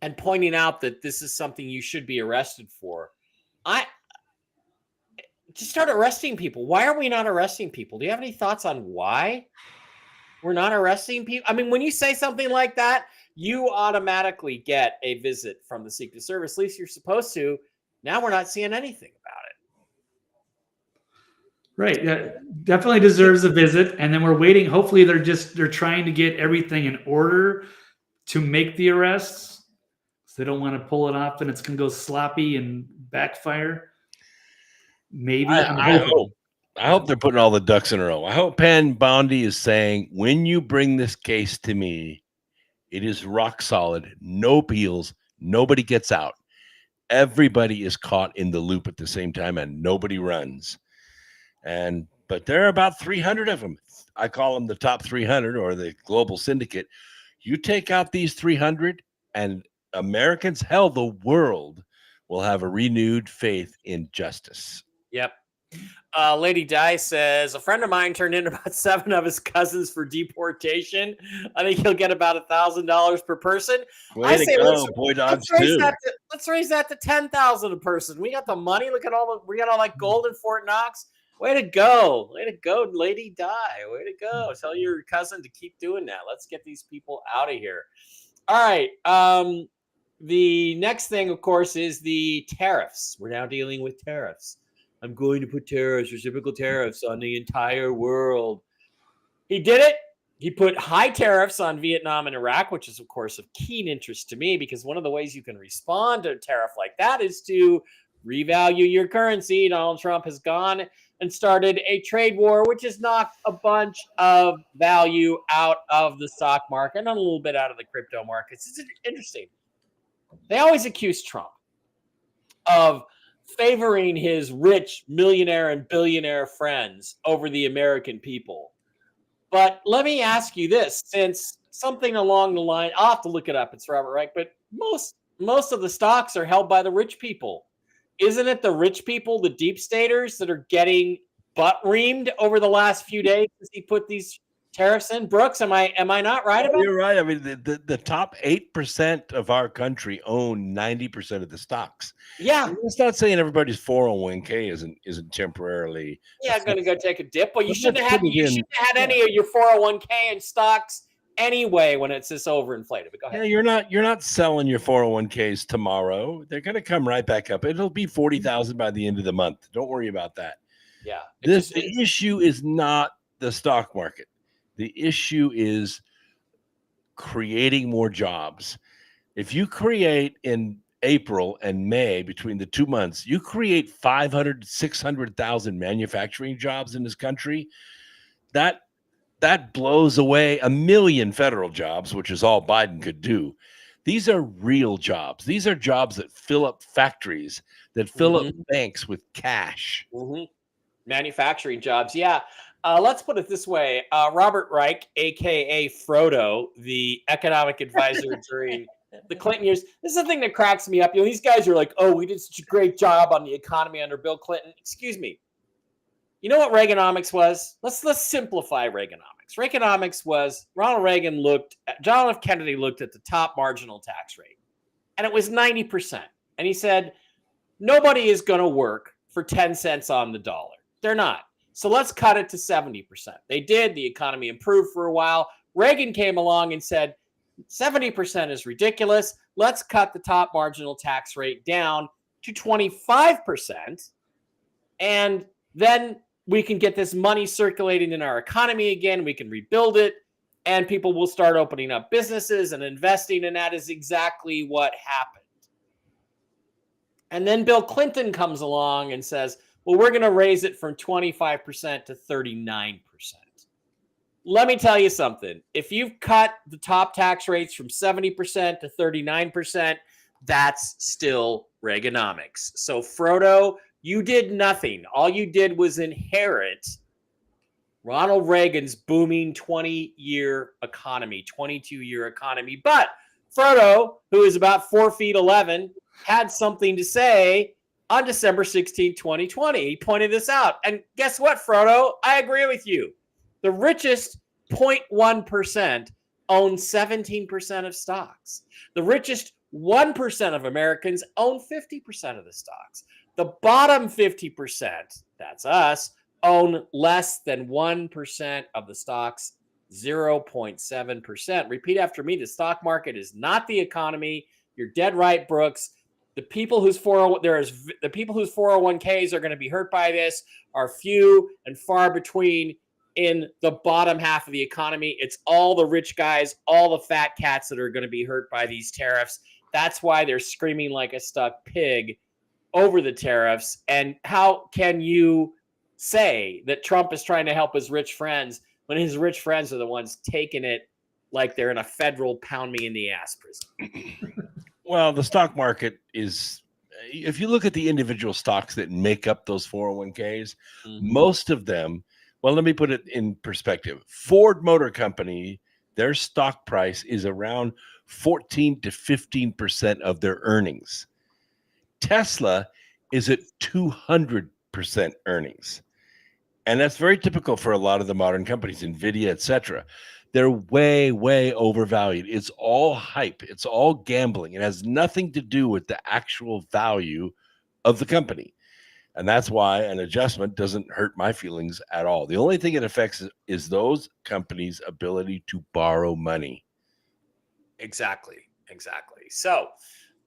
and pointing out that this is something you should be arrested for. Just start arresting people. Why are we not arresting people? Do you have any thoughts on why we're not arresting people? I mean, when you say something like that, you automatically get a visit from the Secret Service. At least you're supposed to. Now we're not seeing anything about it. Right. Yeah, definitely deserves a visit. And then we're waiting. Hopefully they're trying to get everything in order to make the arrests. So they don't want to pull it off and it's going to go sloppy and backfire. Maybe. I hope they're putting all the ducks in a row. I hope Pan Bondi is saying, when you bring this case to me, it is rock solid, no appeals, nobody gets out. Everybody is caught in the loop at the same time and nobody runs. But there are about 300 of them. I call them the top 300 or the global syndicate. You take out these 300 and Americans, hell, the world will have a renewed faith in justice. Yep. Lady Di says, a friend of mine turned in about 7 of his cousins for deportation. I think he'll get about $1,000 per person. Way to go, boy dogs too. Let's raise that to $10,000 a person. We got the money. We got all that gold in Fort Knox. Way to go, Lady Di. Way to go. Tell your cousin to keep doing that. Let's get these people out of here. All right. The next thing, of course, is the tariffs. We're now dealing with tariffs. I'm going to put tariffs, reciprocal tariffs on the entire world. He did it. He put high tariffs on Vietnam and Iraq, which is, of course, of keen interest to me because one of the ways you can respond to a tariff like that is to revalue your currency. Donald Trump has gone and started a trade war, which has knocked a bunch of value out of the stock market and a little bit out of the crypto markets. It's interesting. They always accuse Trump of favoring his rich millionaire and billionaire friends over the American people. But let me ask you this, since something along the line, I'll have to look it up, it's Robert Reich, but most of the stocks are held by the rich people. Isn't it the rich people, the deep staters, that are getting butt-reamed over the last few days as he put these tariffs in? Brooks, am I not right about that? You're right. I mean, the top 8% of our country own 90% of the stocks. Yeah. It's not saying everybody's 401k isn't temporarily. Yeah, I'm going to go take a dip. Well, you shouldn't have had any of your 401k in stocks anyway when it's this overinflated. But go ahead. Yeah, you're not selling your 401ks tomorrow. They're going to come right back up. It'll be 40,000 by the end of the month. Don't worry about that. Yeah. The issue is not the stock market. The issue is creating more jobs. If you create in April and May, between the 2 months, you create 500, 600,000 manufacturing jobs in this country, that blows away 1 million federal jobs, which is all Biden could do. These are real jobs. These are jobs that fill up factories, that fill up banks with cash. Manufacturing jobs. Yeah. Let's put it this way. Robert Reich, a.k.a. Frodo, the economic advisor during the Clinton years. This is the thing that cracks me up. These guys are like, oh, we did such a great job on the economy under Bill Clinton. Excuse me. You know what Reaganomics was? Let's simplify Reaganomics. Reaganomics was John F. Kennedy looked at the top marginal tax rate, and it was 90%. And he said, nobody is going to work for 10 cents on the dollar. They're not. So let's cut it to 70%. They did. The economy improved for a while. Reagan came along and said, 70% is ridiculous. Let's cut the top marginal tax rate down to 25%. And then we can get this money circulating in our economy again. We can rebuild it, and people will start opening up businesses and investing. And that is exactly what happened. And then Bill Clinton comes along and says, well, we're going to raise it from 25% to 39%. Let me tell you something. If you've cut the top tax rates from 70% to 39%, that's still Reaganomics. So, Frodo, you did nothing. All you did was inherit Ronald Reagan's booming 20-year economy, 22-year economy. But Frodo, who is about 4 feet 11, had something to say on December 16, 2020. He pointed this out. And guess what, Frodo? I agree with you. The richest 0.1% own 17% of stocks. The richest 1% of Americans own 50% of the stocks. The bottom 50%, that's us, own less than 1% of the stocks, 0.7%. Repeat after me. The stock market is not the economy. You're dead right, Brooks. The people whose 401ks are going to be hurt by this are few and far between in the bottom half of the economy. It's all the rich guys, all the fat cats that are going to be hurt by these tariffs. That's why they're screaming like a stuck pig over the tariffs. And how can you say that Trump is trying to help his rich friends when his rich friends are the ones taking it like they're in a federal pound me in the ass prison? Well, the stock market is, if you look at the individual stocks that make up those 401ks, most of them, well, let me put it in perspective. Ford Motor Company, their stock price is around 14 to 15% of their earnings. Tesla is at 200% earnings. And that's very typical for a lot of the modern companies, NVIDIA, etc. They're way, way overvalued. It's all hype. It's all gambling. It has nothing to do with the actual value of the company. And that's why an adjustment doesn't hurt my feelings at all. The only thing it affects is those companies' ability to borrow money. Exactly. So,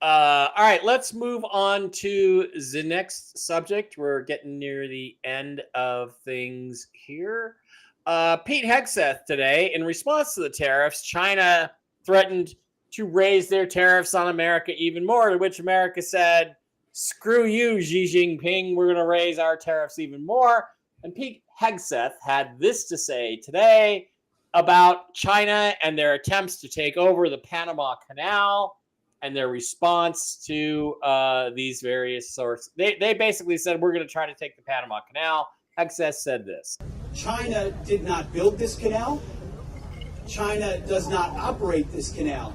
all right, let's move on to the next subject. We're getting near the end of things here. Pete Hegseth today, in response to the tariffs, China threatened to raise their tariffs on America even more, to which America said, screw you, Xi Jinping, we're going to raise our tariffs even more. And Pete Hegseth had this to say today about China and their attempts to take over the Panama Canal and their response to these various sorts. They basically said, we're going to try to take the Panama Canal. Hegseth said this. China did not build this canal. China does not operate this canal.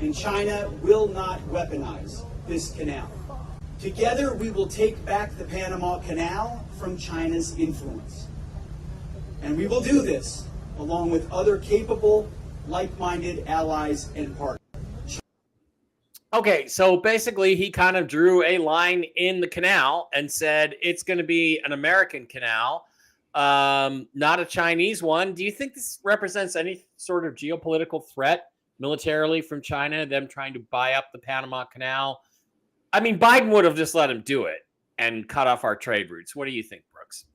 And China will not weaponize this canal. Together, we will take back the Panama Canal from China's influence. And we will do this along with other capable, like-minded allies and partners. Okay, so basically he kind of drew a line in the canal and said it's going to be an American canal, not a Chinese one. Do you think this represents any sort of geopolitical threat militarily from China, them trying to buy up the Panama Canal? I mean, Biden would have just let him do it and cut off our trade routes. What do you think, Brooks?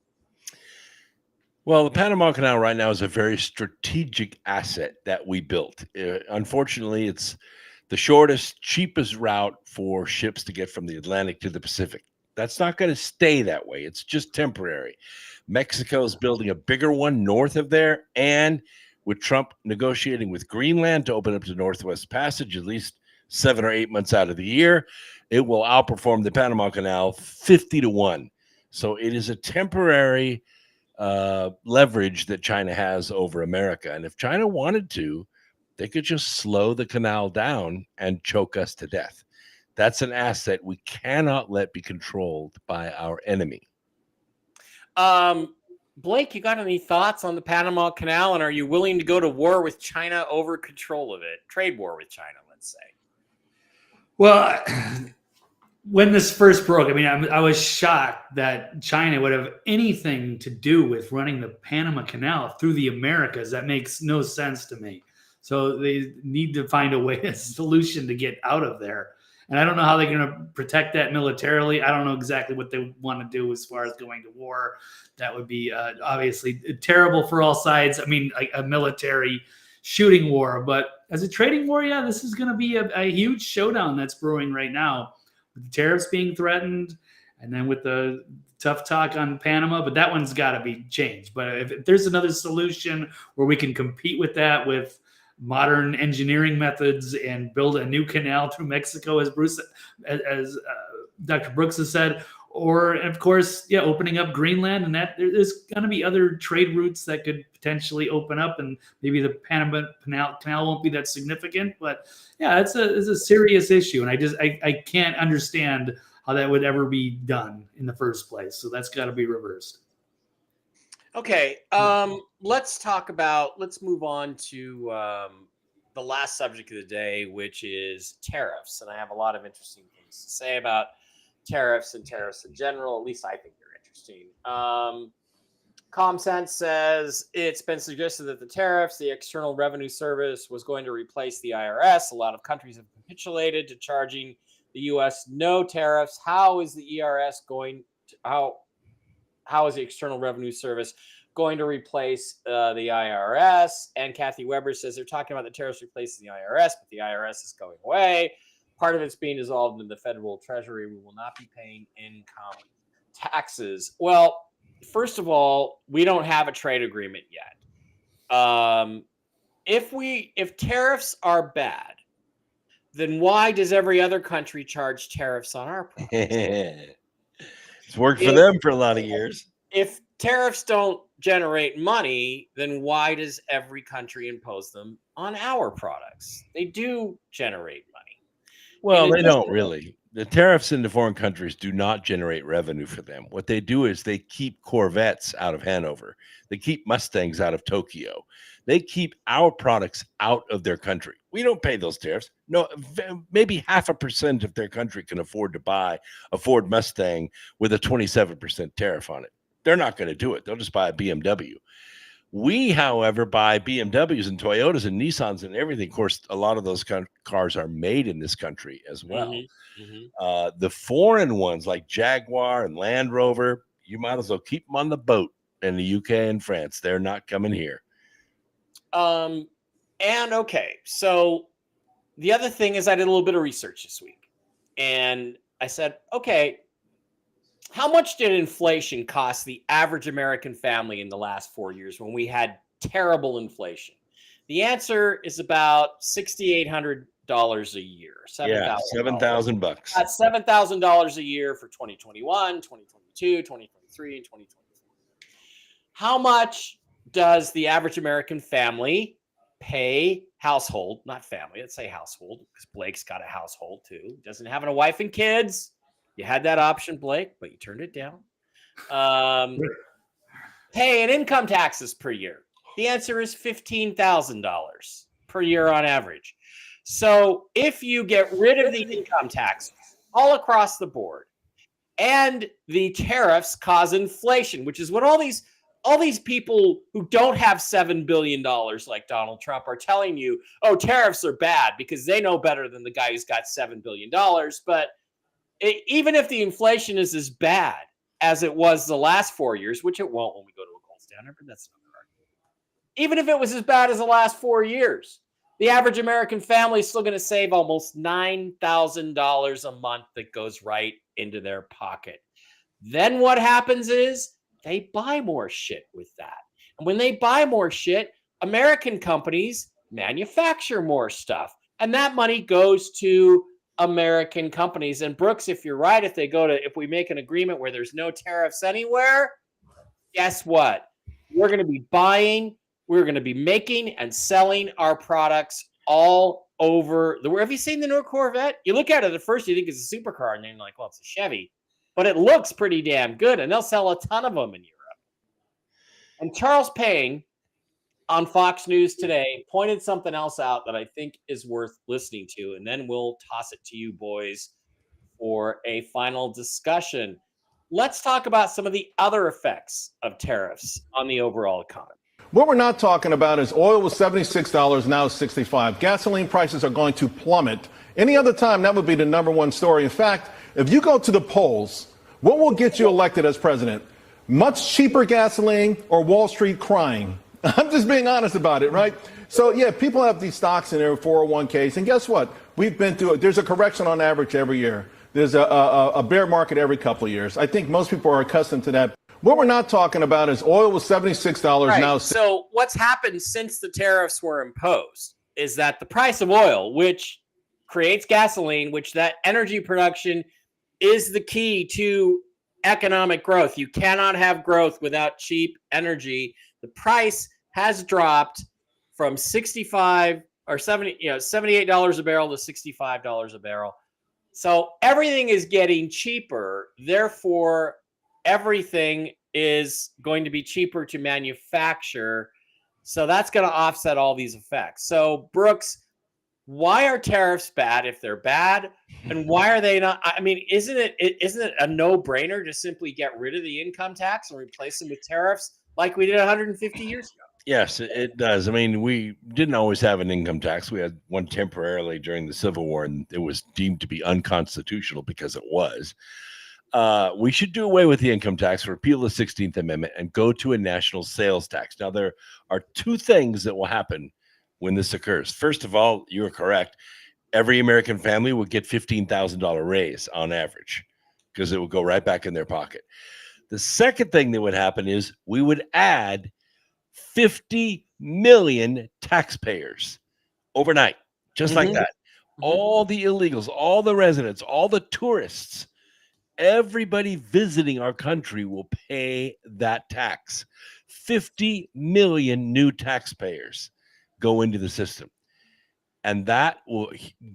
Well, the Panama Canal right now is a very strategic asset that we built. Unfortunately, it's the shortest, cheapest route for ships to get from the Atlantic to the Pacific. That's not going to stay that way. It's just temporary. Mexico is building a bigger one north of there, and with Trump negotiating with Greenland to open up the Northwest Passage at least 7 or 8 months out of the year, it will outperform the Panama Canal 50-1. So it is a temporary leverage that China has over America. And if China wanted to, they could just slow the canal down and choke us to death. That's an asset we cannot let be controlled by our enemy. Blake, you got any thoughts on the Panama Canal, and are you willing to go to war with China over control of it? Trade war with China, let's say. Well, when this first broke, I mean, I was shocked that China would have anything to do with running the Panama Canal through the Americas. That makes no sense to me. So they need to find a solution to get out of there. And I don't know how they're going to protect that militarily. I don't know exactly what they want to do as far as going to war. That would be obviously terrible for all sides. I mean, like a military shooting war. But as a trading war, yeah, this is going to be a huge showdown that's brewing right now, with the tariffs being threatened, and then with the tough talk on Panama. But that one's got to be changed. But if there's another solution where we can compete with that with modern engineering methods and build a new canal through Mexico, as Dr. Brooks has said, or of course, yeah, opening up Greenland, and that there's going to be other trade routes that could potentially open up, and maybe the Panama Canal won't be that significant, but yeah, it's a serious issue, and I can't understand how that would ever be done in the first place. So that's got to be reversed. Okay, let's move on to the last subject of the day, which is tariffs. And I have a lot of interesting things to say about tariffs and tariffs in general. At least I think they're interesting. ComSense says it's been suggested that the External Revenue Service, was going to replace the IRS. A lot of countries have capitulated to charging the U.S. no tariffs. How is the ERS going to, how is the External Revenue Service going to replace the IRS? And Kathy Weber says they're talking about the tariffs replacing the IRS, but the IRS is going away. Part of it's being dissolved in the federal treasury. We will not be paying income taxes. Well, first of all, we don't have a trade agreement yet. If tariffs are bad, then why does every other country charge tariffs on our products? It's worked for them for a lot of years. If tariffs don't generate money, then why does every country impose them on our products? They do generate money. Well, they don't really. The tariffs in the foreign countries do not generate revenue for them. What they do is they keep Corvettes out of Hanover. They keep Mustangs out of Tokyo. They keep our products out of their country. We don't pay those tariffs. No, maybe 0.5% of their country can afford to buy a Ford Mustang with a 27% tariff on it. They're not going to do it. They'll just buy a BMW. We, however, buy BMWs and Toyotas and Nissans and everything. Of course, a lot of those cars are made in this country as well. The foreign ones like Jaguar and Land Rover, you might as well keep them on the boat in the UK and France. They're not coming here. And okay, so the other thing is I did a little bit of research this week, and I said, okay, how much did inflation cost the average American family in the last 4 years when we had terrible inflation? The answer is about $6,800 a year. $7,000. That's $7,000 a year for 2021, 2022, 2023, and 2024. How much does the average American family pay household, not family, let's say household, because Blake's got a household too. Doesn't have a wife and kids. You had that option, Blake, but you turned it down. Pay in income taxes per year. The answer is $15,000 per year on average. So if you get rid of the income taxes all across the board, and the tariffs cause inflation, which is what all these people who don't have $7 billion like Donald Trump are telling you, oh, tariffs are bad because they know better than the guy who's got $7 billion. But even if the inflation is as bad as it was the last 4 years, which it won't when we go to a gold down. I've heard that's not hard. Even if it was as bad as the last 4 years, the average American family is still going to save almost $9,000 a month that goes right into their pocket. Then what happens is they buy more shit with that. And when they buy more shit, American companies manufacture more stuff. And that money goes to American companies. And Brooks, if you're right, if we make an agreement where there's no tariffs anywhere, guess what? We're going to be buying, we're going to be making and selling our products all over the world. Have you seen the new Corvette? You look at it at first, you think it's a supercar, and then you're like, well, it's a Chevy. But it looks pretty damn good, and they'll sell a ton of them in Europe. And Charles Payne on Fox News today pointed something else out that I think is worth listening to, and then we'll toss it to you boys for a final discussion. Let's talk about some of the other effects of tariffs on the overall economy. What we're not talking about is oil was $76, now it's $65. Gasoline prices are going to plummet. Any other time, that would be the number one story. In fact, if you go to the polls, what will get you elected as president? Much cheaper gasoline or Wall Street crying? I'm just being honest about it, right? So, yeah, people have these stocks in their 401ks. And guess what? We've been through it. There's a correction on average every year. There's a bear market every couple of years. I think most people are accustomed to that. What we're not talking about is oil was $76 right. now. So what's happened since the tariffs were imposed is that the price of oil, which creates gasoline, which that energy production is the key to economic growth. You cannot have growth without cheap energy. The price has dropped from 65 or 70, $78 a barrel to $65 a barrel. So everything is getting cheaper. Therefore, everything is going to be cheaper to manufacture. So that's going to offset all these effects. So Brooks, why are tariffs bad if they're bad? And why are they not? I mean, isn't it a no-brainer to simply get rid of the income tax and replace them with tariffs like we did 150 years ago? Yes, it does. I mean, we didn't always have an income tax. We had one temporarily during the Civil War, and it was deemed to be unconstitutional because it was. We should do away with the income tax, repeal the 16th Amendment, and go to a national sales tax. Now, there are two things that will happen when this occurs. First of all, you're correct. Every American family will get $15,000 raise on average because it will go right back in their pocket. The second thing that would happen is we would add 50 million taxpayers overnight, just like that. All the illegals, all the residents, all the tourists, everybody visiting our country will pay that tax. 50 million new taxpayers go into the system. And that will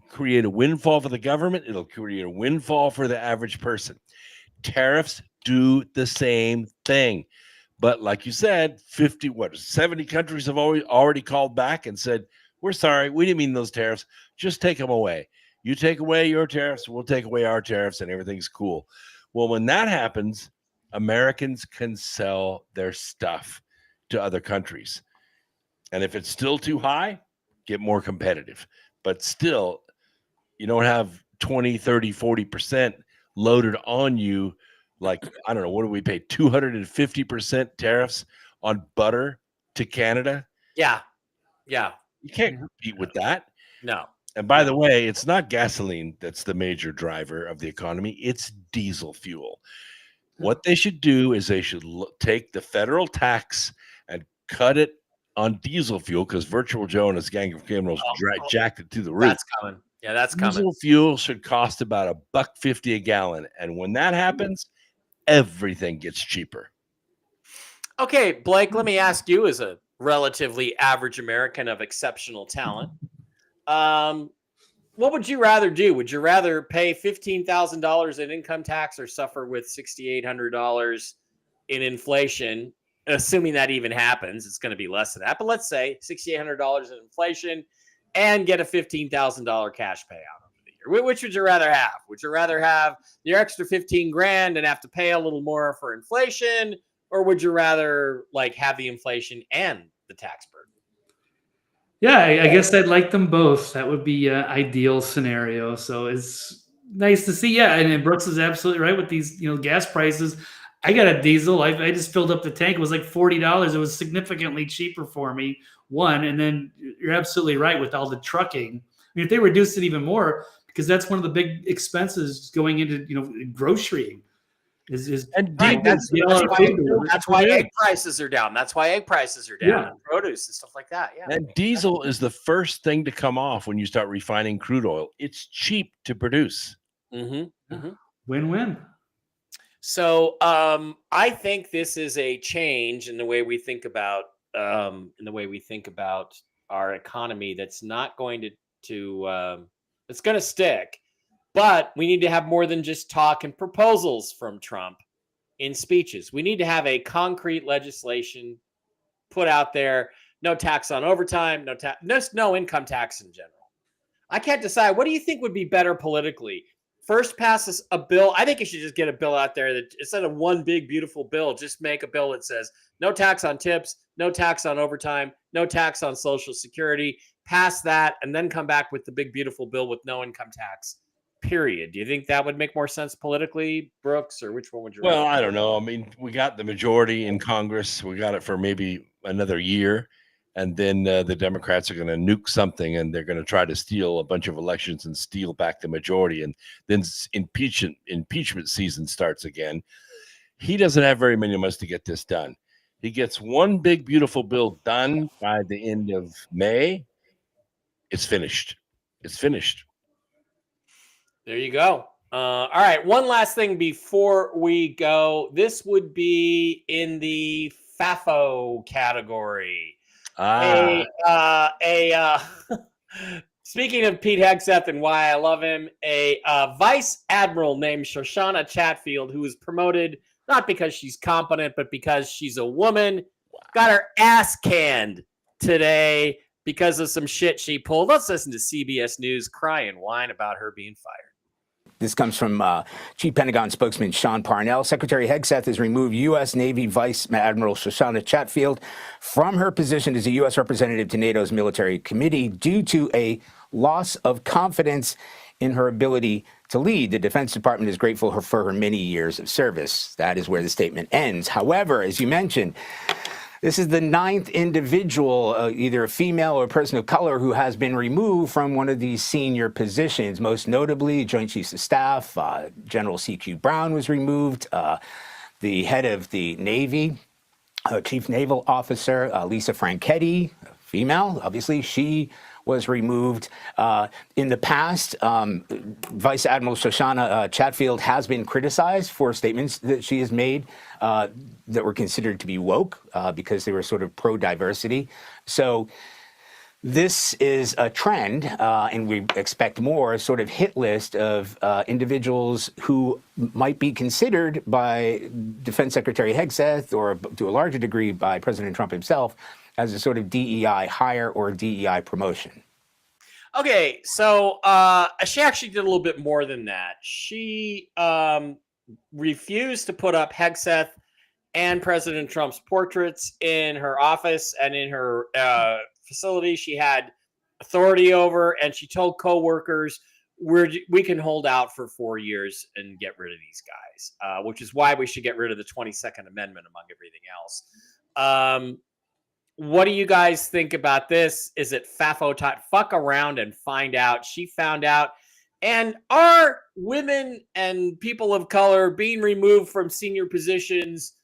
create a windfall for the government. It'll create a windfall for the average person. Tariffs do the same thing. But like you said, 70 countries have already called back and said, we're sorry, we didn't mean those tariffs. Just take them away. You take away your tariffs, we'll take away our tariffs, and everything's cool. Well, when that happens, Americans can sell their stuff to other countries. And if it's still too high, get more competitive. But still, you don't have 20, 30, 40% loaded on you. Like, I don't know, what do we pay? 250% tariffs on butter to Canada? Yeah. Yeah. You can't compete with that. No. And by the way, it's not gasoline that's the major driver of the economy. It's diesel fuel. What they should do is they should take the federal tax and cut it on diesel fuel, because Virtual Joe and his gang of criminals jacked it to the roof. That's coming. Yeah, that's coming. Diesel fuel should cost about $1.50 a gallon. And when that happens, everything gets cheaper. Okay, Blake, let me ask you, as a relatively average American of exceptional talent, what would you rather do? Would you rather pay $15,000 in income tax or suffer with $6,800 in inflation? Assuming that even happens, it's going to be less than that. But let's say $6,800 in inflation and get a $15,000 cash payout over the year. Which would you rather have? Would you rather have your extra $15,000 and have to pay a little more for inflation, or would you rather have the inflation and the tax burden? Yeah, I guess I'd like them both. That would be an ideal scenario. So it's nice to see. Yeah, and Brooks is absolutely right with these, gas prices. I got a diesel. I just filled up the tank. It was like $40. It was significantly cheaper for me. One, and then you're absolutely right with all the trucking. I mean, if they reduced it even more, because that's one of the big expenses going into grocerying. And Right, that's that's why egg prices are down. That's why egg prices are down. Yeah. And produce and stuff like that. Yeah. And diesel is the first thing to come off when you start refining crude oil. It's cheap to produce. Win-win. So I think this is a change in the way we think about our economy that's not going to it's going to stick. But we need to have more than just talk and proposals from Trump in speeches. We need to have a concrete legislation put out there. No tax on overtime, no income tax in general. I can't decide. What do you think would be better politically? First, pass a bill. I think you should just get a bill out there that instead of one big, beautiful bill, just make a bill that says no tax on tips, no tax on overtime, no tax on Social Security. Pass that and then come back with the big, beautiful bill with no income tax. Period. Do you think that would make more sense politically, Brooks, or which one would you? Well, I don't know. I mean, we got the majority in Congress. We got it for maybe another year, and then the Democrats are going to nuke something, and they're going to try to steal a bunch of elections and steal back the majority, and then impeachment season starts again. He doesn't have very many months to get this done. He gets one big, beautiful bill done by the end of May. It's finished. It's finished. There you go. All right. One last thing before we go. This would be in the FAFO category. Speaking of Pete Hegseth and why I love him, a vice admiral named Shoshana Chatfield, who was promoted not because she's competent, but because she's a woman, got her ass canned today because of some shit she pulled. Let's listen to CBS News cry and whine about her being fired. This comes from Chief Pentagon spokesman Sean Parnell. Secretary Hegseth has removed U.S. Navy Vice Admiral Shoshana Chatfield from her position as a U.S. representative to NATO's military committee due to a loss of confidence in her ability to lead. The Defense Department is grateful for her many years of service. That is where the statement ends. However, as you mentioned, this is the 9th individual, either a female or a person of color, who has been removed from one of these senior positions. Most notably, Joint Chiefs of Staff, General C.Q. Brown was removed. The head of the Navy, Chief Naval Officer, Lisa Franchetti, female, obviously, she was removed. In the past, Vice Admiral Shoshana Chatfield has been criticized for statements that she has made that were considered to be woke because they were sort of pro-diversity. So this is a trend, and we expect more, a sort of hit list of individuals who might be considered by Defense Secretary Hegseth, or to a larger degree by President Trump himself, as a sort of DEI hire or DEI promotion. Okay, so she actually did a little bit more than that. She refused to put up Hegseth and President Trump's portraits in her office and in her facility she had authority over, and she told coworkers, we can hold out for 4 years and get rid of these guys, which is why we should get rid of the 22nd Amendment among everything else. What do you guys think about this? Is it FAFO time? Fuck around and find out. She found out. And are women and people of color being removed from senior positions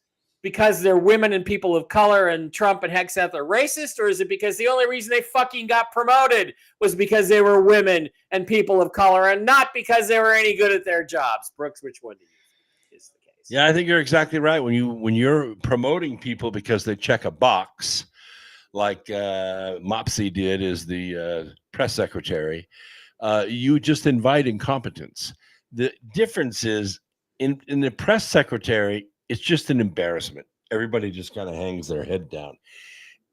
because they're women and people of color and Trump and Hegseth are racist? Or is it because the only reason they fucking got promoted was because they were women and people of color and not because they were any good at their jobs? Brooks, which one do you think is the case? Yeah, I think you're exactly right. When you're promoting people because they check a box, like Mopsy did as the press secretary, you just invite incompetence. The difference is in the press secretary, it's just an embarrassment. Everybody just kind of hangs their head down.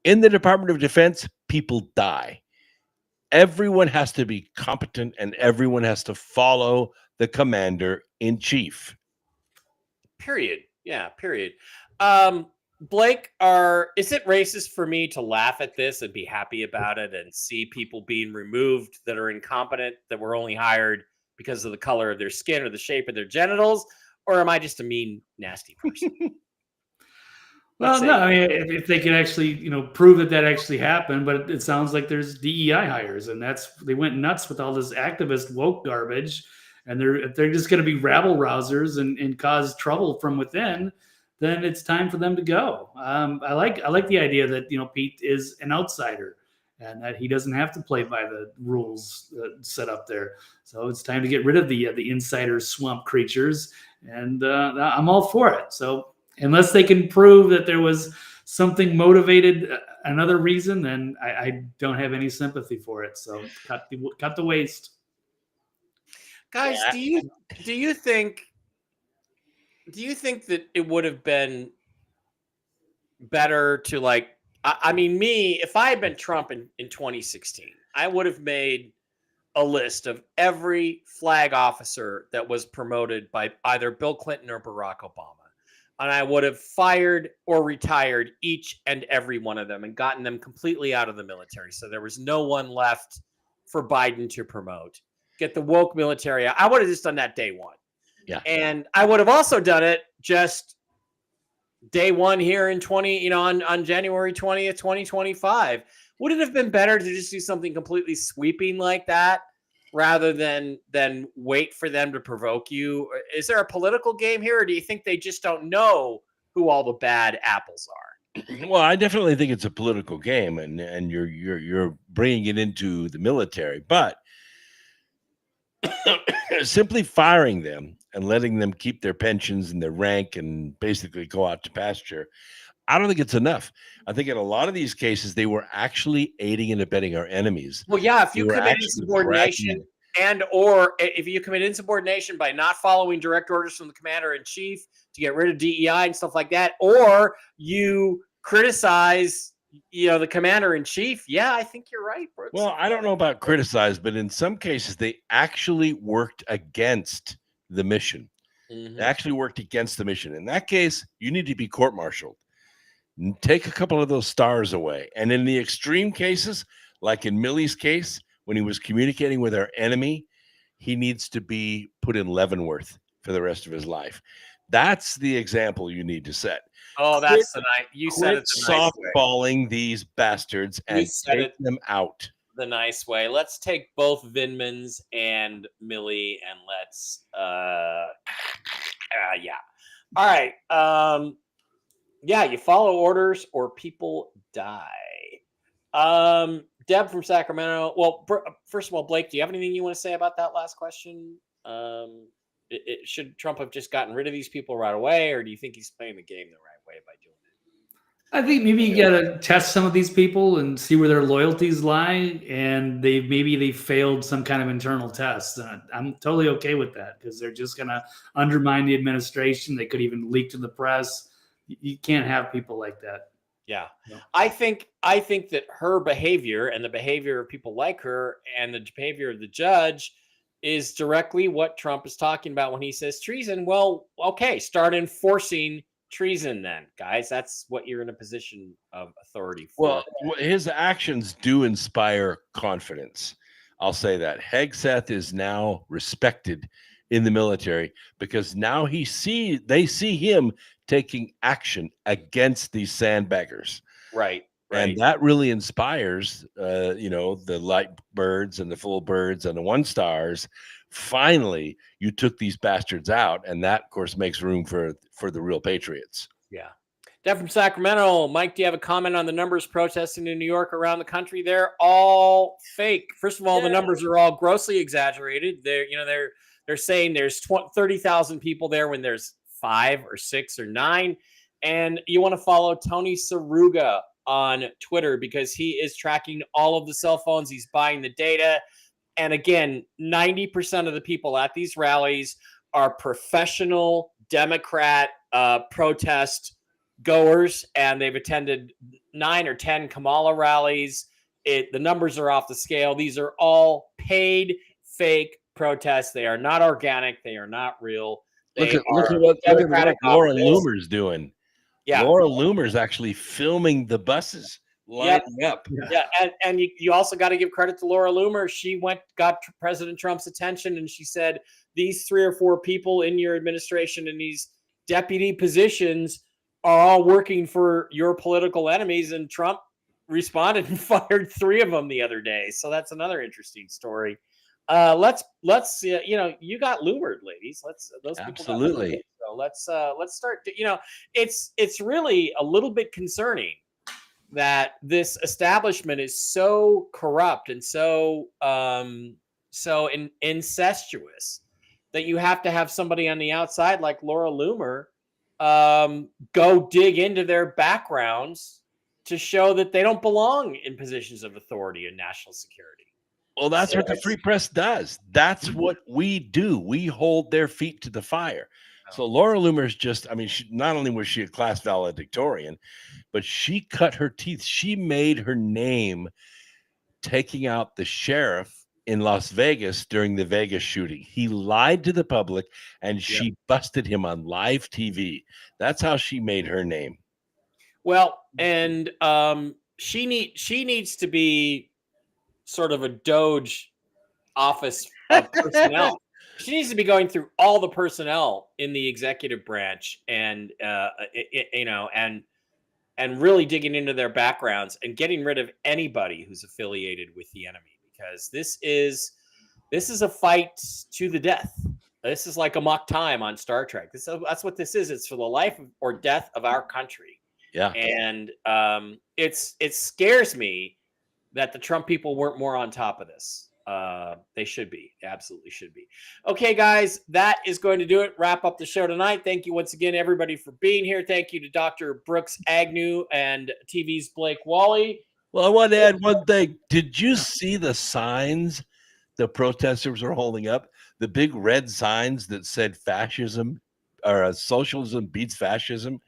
In the Department of Defense, people die. Everyone has to be competent and everyone has to follow the commander in chief. Period. Yeah, period. Blake, is it racist for me to laugh at this and be happy about it and see people being removed that are incompetent, that were only hired because of the color of their skin or the shape of their genitals? or am I just a mean, nasty person? Well, no, I mean, if they can actually, prove that actually happened, but it sounds like there's DEI hires, and they went nuts with all this activist woke garbage, and they're just going to be rabble rousers and cause trouble from within. Then it's time for them to go. I like the idea that Pete is an outsider and that he doesn't have to play by the rules set up there. So it's time to get rid of the insider swamp creatures, and I'm all for it. So unless they can prove that there was something motivated, another reason, then I don't have any sympathy for it. So cut the waste. Guys, do you think that it would have been better to if I had been Trump in 2016, I would have made a list of every flag officer that was promoted by either Bill Clinton or Barack Obama. And I would have fired or retired each and every one of them and gotten them completely out of the military. So there was no one left for Biden to promote. Get the woke military out. I would have just done that day one. Yeah. And I would have also done it just day one here in on January 20th, 2025. Would it have been better to just do something completely sweeping like that rather than wait for them to provoke you? Is there a political game here, or do you think they just don't know who all the bad apples are? Well, I definitely think it's a political game, and you're bringing it into the military, but simply firing them and letting them keep their pensions and their rank and basically go out to pasture, I don't think it's enough. I think in a lot of these cases, they were actually aiding and abetting our enemies. Well, yeah, if you commit insubordination or if you commit insubordination by not following direct orders from the commander in chief to get rid of DEI and stuff like that, or you criticize, the commander in chief. Yeah, I think you're right, Brooks. Well, I don't know about criticize, but in some cases, they actually worked against the mission. Mm-hmm. They actually worked against the mission. In that case, you need to be court-martialed. Take a couple of those stars away. And in the extreme cases, like in Milley's case, when he was communicating with our enemy, he needs to be put in Leavenworth for the rest of his life. That's the example you need to set. Oh, that's the night you said it. Softballing these bastards and take them out the nice way. Let's take both Vindmans and Milley and let's yeah. All right. Yeah, you follow orders or people die. Deb from Sacramento. Well, first of all, Blake, do you have anything you want to say about that last question? Should Trump have just gotten rid of these people right away, or do you think he's playing the game the right way by doing it? I think maybe you got to test some of these people and see where their loyalties lie, and they failed some kind of internal test. I'm totally okay with that because they're just going to undermine the administration. They could even leak to the press. You can't have people like that. Yeah. I think that her behavior and the behavior of people like her and the behavior of the judge is directly what Trump is talking about when he says treason. Well, okay, start enforcing treason then, guys. That's what you're in a position of authority for. Well, his actions do inspire confidence. I'll say that. Hegseth is now respected in the military because now they see him taking action against these sandbaggers. Right. And that really inspires, the light birds and the full birds and the 1 stars. Finally, you took these bastards out. And that, of course, makes room for the real patriots. Yeah. Deb from Sacramento. Mike, do you have a comment on the numbers protesting in New York around the country? They're all fake. First of all, the numbers are all grossly exaggerated. They're saying there's 30,000 people there when there's 5 or 6 or 9. And you want to follow Tony Saruga on Twitter because he is tracking all of the cell phones. He's buying the data. And again, 90% of the people at these rallies are professional Democrat protest goers, and they've attended 9 or 10 Kamala rallies. The numbers are off the scale. These are all paid fake protests. They are not organic. They are not real. Look at what Laura Loomer's doing. Yeah, Laura Loomer's actually filming the buses lining up. Yeah, and you also got to give credit to Laura Loomer. She got President Trump's attention, and she said, these 3 or 4 people in your administration in these deputy positions are all working for your political enemies, and Trump responded and fired 3 of them the other day. So that's another interesting story. Let's you got lured, ladies. Those people Absolutely. got lured. So let's start to, it's really a little bit concerning that this establishment is so corrupt and so incestuous that you have to have somebody on the outside like Laura Loomer go dig into their backgrounds to show that they don't belong in positions of authority in national security. Well, that's what the free press does. That's what we do. We hold their feet to the fire. So Laura Loomer's just, I mean, not only was she a class valedictorian, but she cut her teeth. She made her name taking out the sheriff in Las Vegas during the Vegas shooting. He lied to the public, and she busted him on live TV. That's how she made her name. Well, and she needs to be sort of a Doge office of personnel. She needs to be going through all the personnel in the executive branch and and really digging into their backgrounds and getting rid of anybody who's affiliated with the enemy, because this is a fight to the death. This is like a mock time on Star Trek. That's what this is. It's for the life or death of our country. Yeah. And it scares me that the Trump people weren't more on top of this. They should be. Absolutely should be. Okay, guys, that is going to do it. Wrap up the show tonight. Thank you once again, everybody, for being here. Thank you to Dr. Brooks Agnew and TV's Blake Wally. Well, I want to add one thing. Did you see the signs the protesters were holding up? The big red signs that said fascism or socialism beats fascism.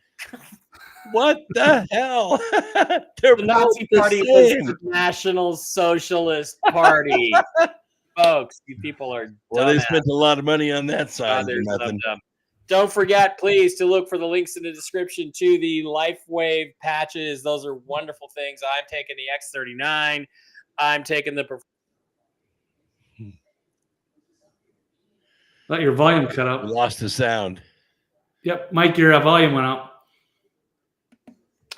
What the hell? The Nazi Party was the National Socialist Party. Folks, you people are dumb. Well, they spent a lot of money on that side. Don't forget, please, to look for the links in the description to the LifeWave patches. Those are wonderful things. I'm taking the X39. I'm taking the... Let your volume cut out. We lost the sound. Yep, Mike, your volume went out.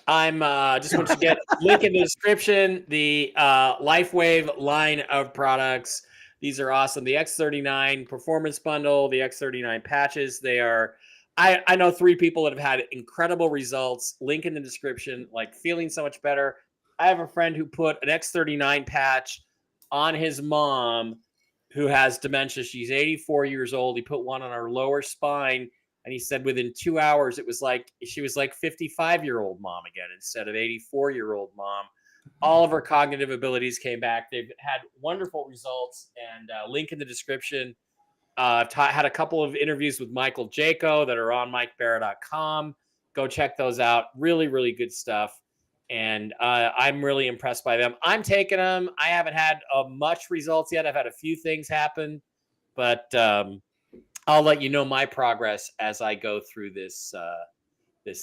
I'm just want to get link in the description, the LifeWave line of products. These are awesome. The X39 performance bundle, the X39 patches. They are, I know 3 people that have had incredible results. Link in the description, like feeling so much better. I have a friend who put an X39 patch on his mom who has dementia. She's 84 years old. He put one on her lower spine. And he said within 2 hours, it was like she was like 55-year-old mom again instead of 84-year-old mom. All of her cognitive abilities came back. They've had wonderful results. And link in the description. I've had a couple of interviews with Michael Jaco that are on MikeBara.com. Go check those out. Really, really good stuff. And I'm really impressed by them. I'm taking them. I haven't had much results yet. I've had a few things happen, but I'll let you know my progress as I go through this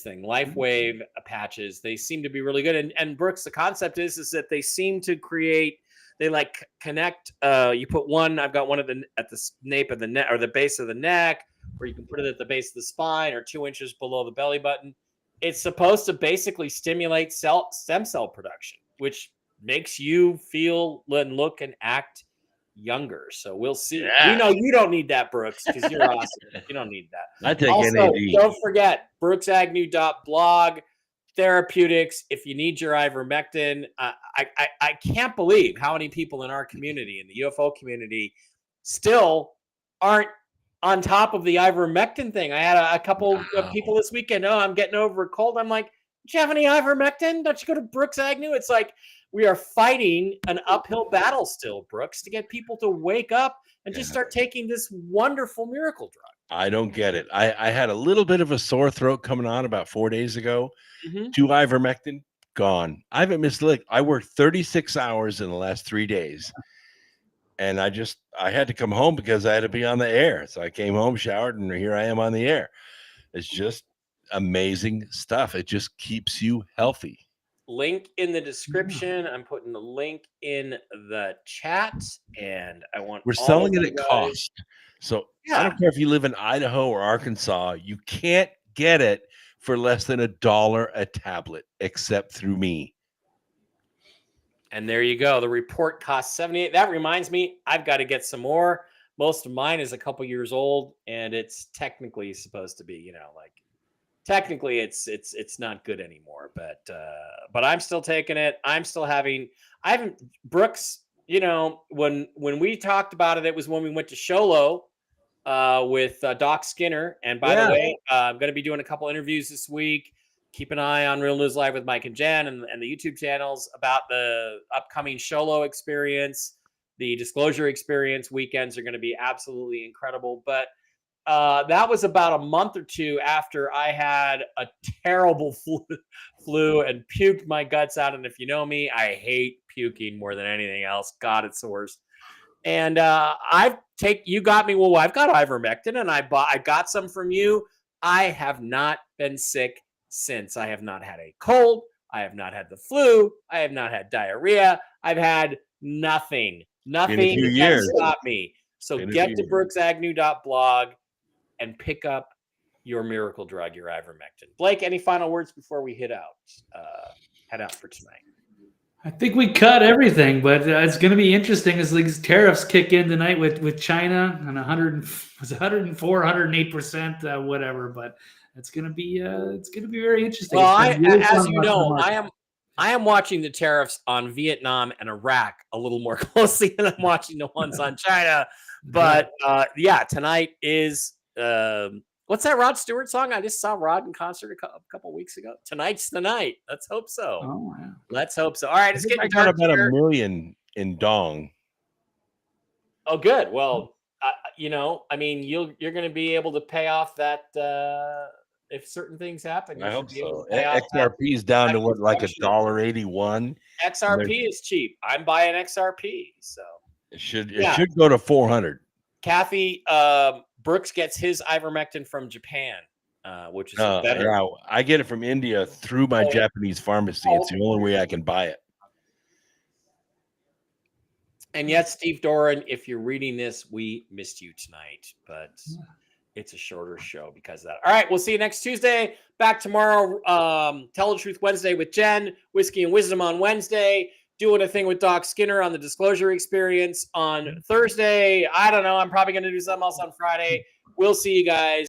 thing. LifeWave patches, they seem to be really good. And Brooks, the concept is that they seem to create, they like connect. You put one, I've got one at the nape of the neck or the base of the neck, or you can put it at the base of the spine or 2 inches below the belly button. It's supposed to basically stimulate stem cell production, which makes you feel and look and act younger. So we'll see. Yeah. We know you don't need that, Brooks, because you're awesome. You don't need that. I take also, NAD. Don't forget brooksagnew.blog therapeutics. If you need your ivermectin, I can't believe how many people in our community, in the UFO community, still aren't on top of the ivermectin thing. I had a couple of people this weekend. Oh, I'm getting over a cold. I'm like, do you have any ivermectin? Don't you go to Brooks Agnew? It's like we are fighting an uphill battle still, Brooks, to get people to wake up and just start taking this wonderful miracle drug. I don't get it. I had a little bit of a sore throat coming on about 4 days ago. Mm-hmm. 2 ivermectin, gone. I haven't missed a lick. I worked 36 hours in the last 3 days. And I had to come home because I had to be on the air. So I came home, showered, and here I am on the air. It's just amazing stuff. It just keeps you healthy. link in the description. I'm putting the link in the chat, and I want We're all selling of it you at guys- cost. So Yeah. I don't care if you live in Idaho or Arkansas, you can't get it for less than $1 a tablet, except through me. And there you go. The report costs $78. That reminds me, I've got to get some more. Most of mine is a couple years old, and it's technically supposed to be, like technically it's not good anymore. But I'm still taking it. I haven't Brooks. When we talked about it, it was when we went to Sholo with Doc Skinner. And by the way, I'm going to be doing a couple interviews this week. Keep an eye on Real News Live with Mike and Jen and the YouTube channels about the upcoming Sholo experience. The disclosure experience weekends are going to be absolutely incredible. But that was about a month or two after I had a terrible flu and puked my guts out. And if you know me, I hate puking more than anything else. God, it's the worst. And you got me. Well, I've got ivermectin, and I got some from you. I have not been sick since. I have not had a cold. I have not had the flu. I have not had diarrhea. I've had nothing. Nothing can stop me. So get to brooksagnew.blog and pick up your miracle drug, your ivermectin. Blake, any final words before we head out for tonight? I think we cut everything, but it's going to be interesting as these tariffs kick in tonight with China and 104, 108%, whatever. But it's going to be very interesting. Well, as you know, I am watching the tariffs on Vietnam and Iraq a little more closely than I'm watching the ones on China. But tonight is what's that Rod Stewart song? I just saw Rod in concert a couple weeks ago. Tonight's the night. Let's hope so. Oh, yeah. Let's hope so. All right, it's getting I got dark about here. $1 million in dong. Oh, good. Well, you're going to be able to pay off that if certain things happen. You I should hope be able so. to pay off XRP is down to what, like $1.81. XRP is cheap. I'm buying XRP, so it should go to 400. Kathy Brooks gets his ivermectin from Japan, which is better. Yeah, I get it from India through my Japanese pharmacy. It's the only way I can buy it. And yet, Steve Doran, if you're reading this, we missed you tonight, but it's a shorter show because of that. All right, we'll see you next Tuesday. Back tomorrow. Tell the Truth Wednesday with Jen. Whiskey and Wisdom on Wednesday. Doing a thing with Doc Skinner on the disclosure experience on Thursday. I don't know. I'm probably going to do something else on Friday. We'll see you guys.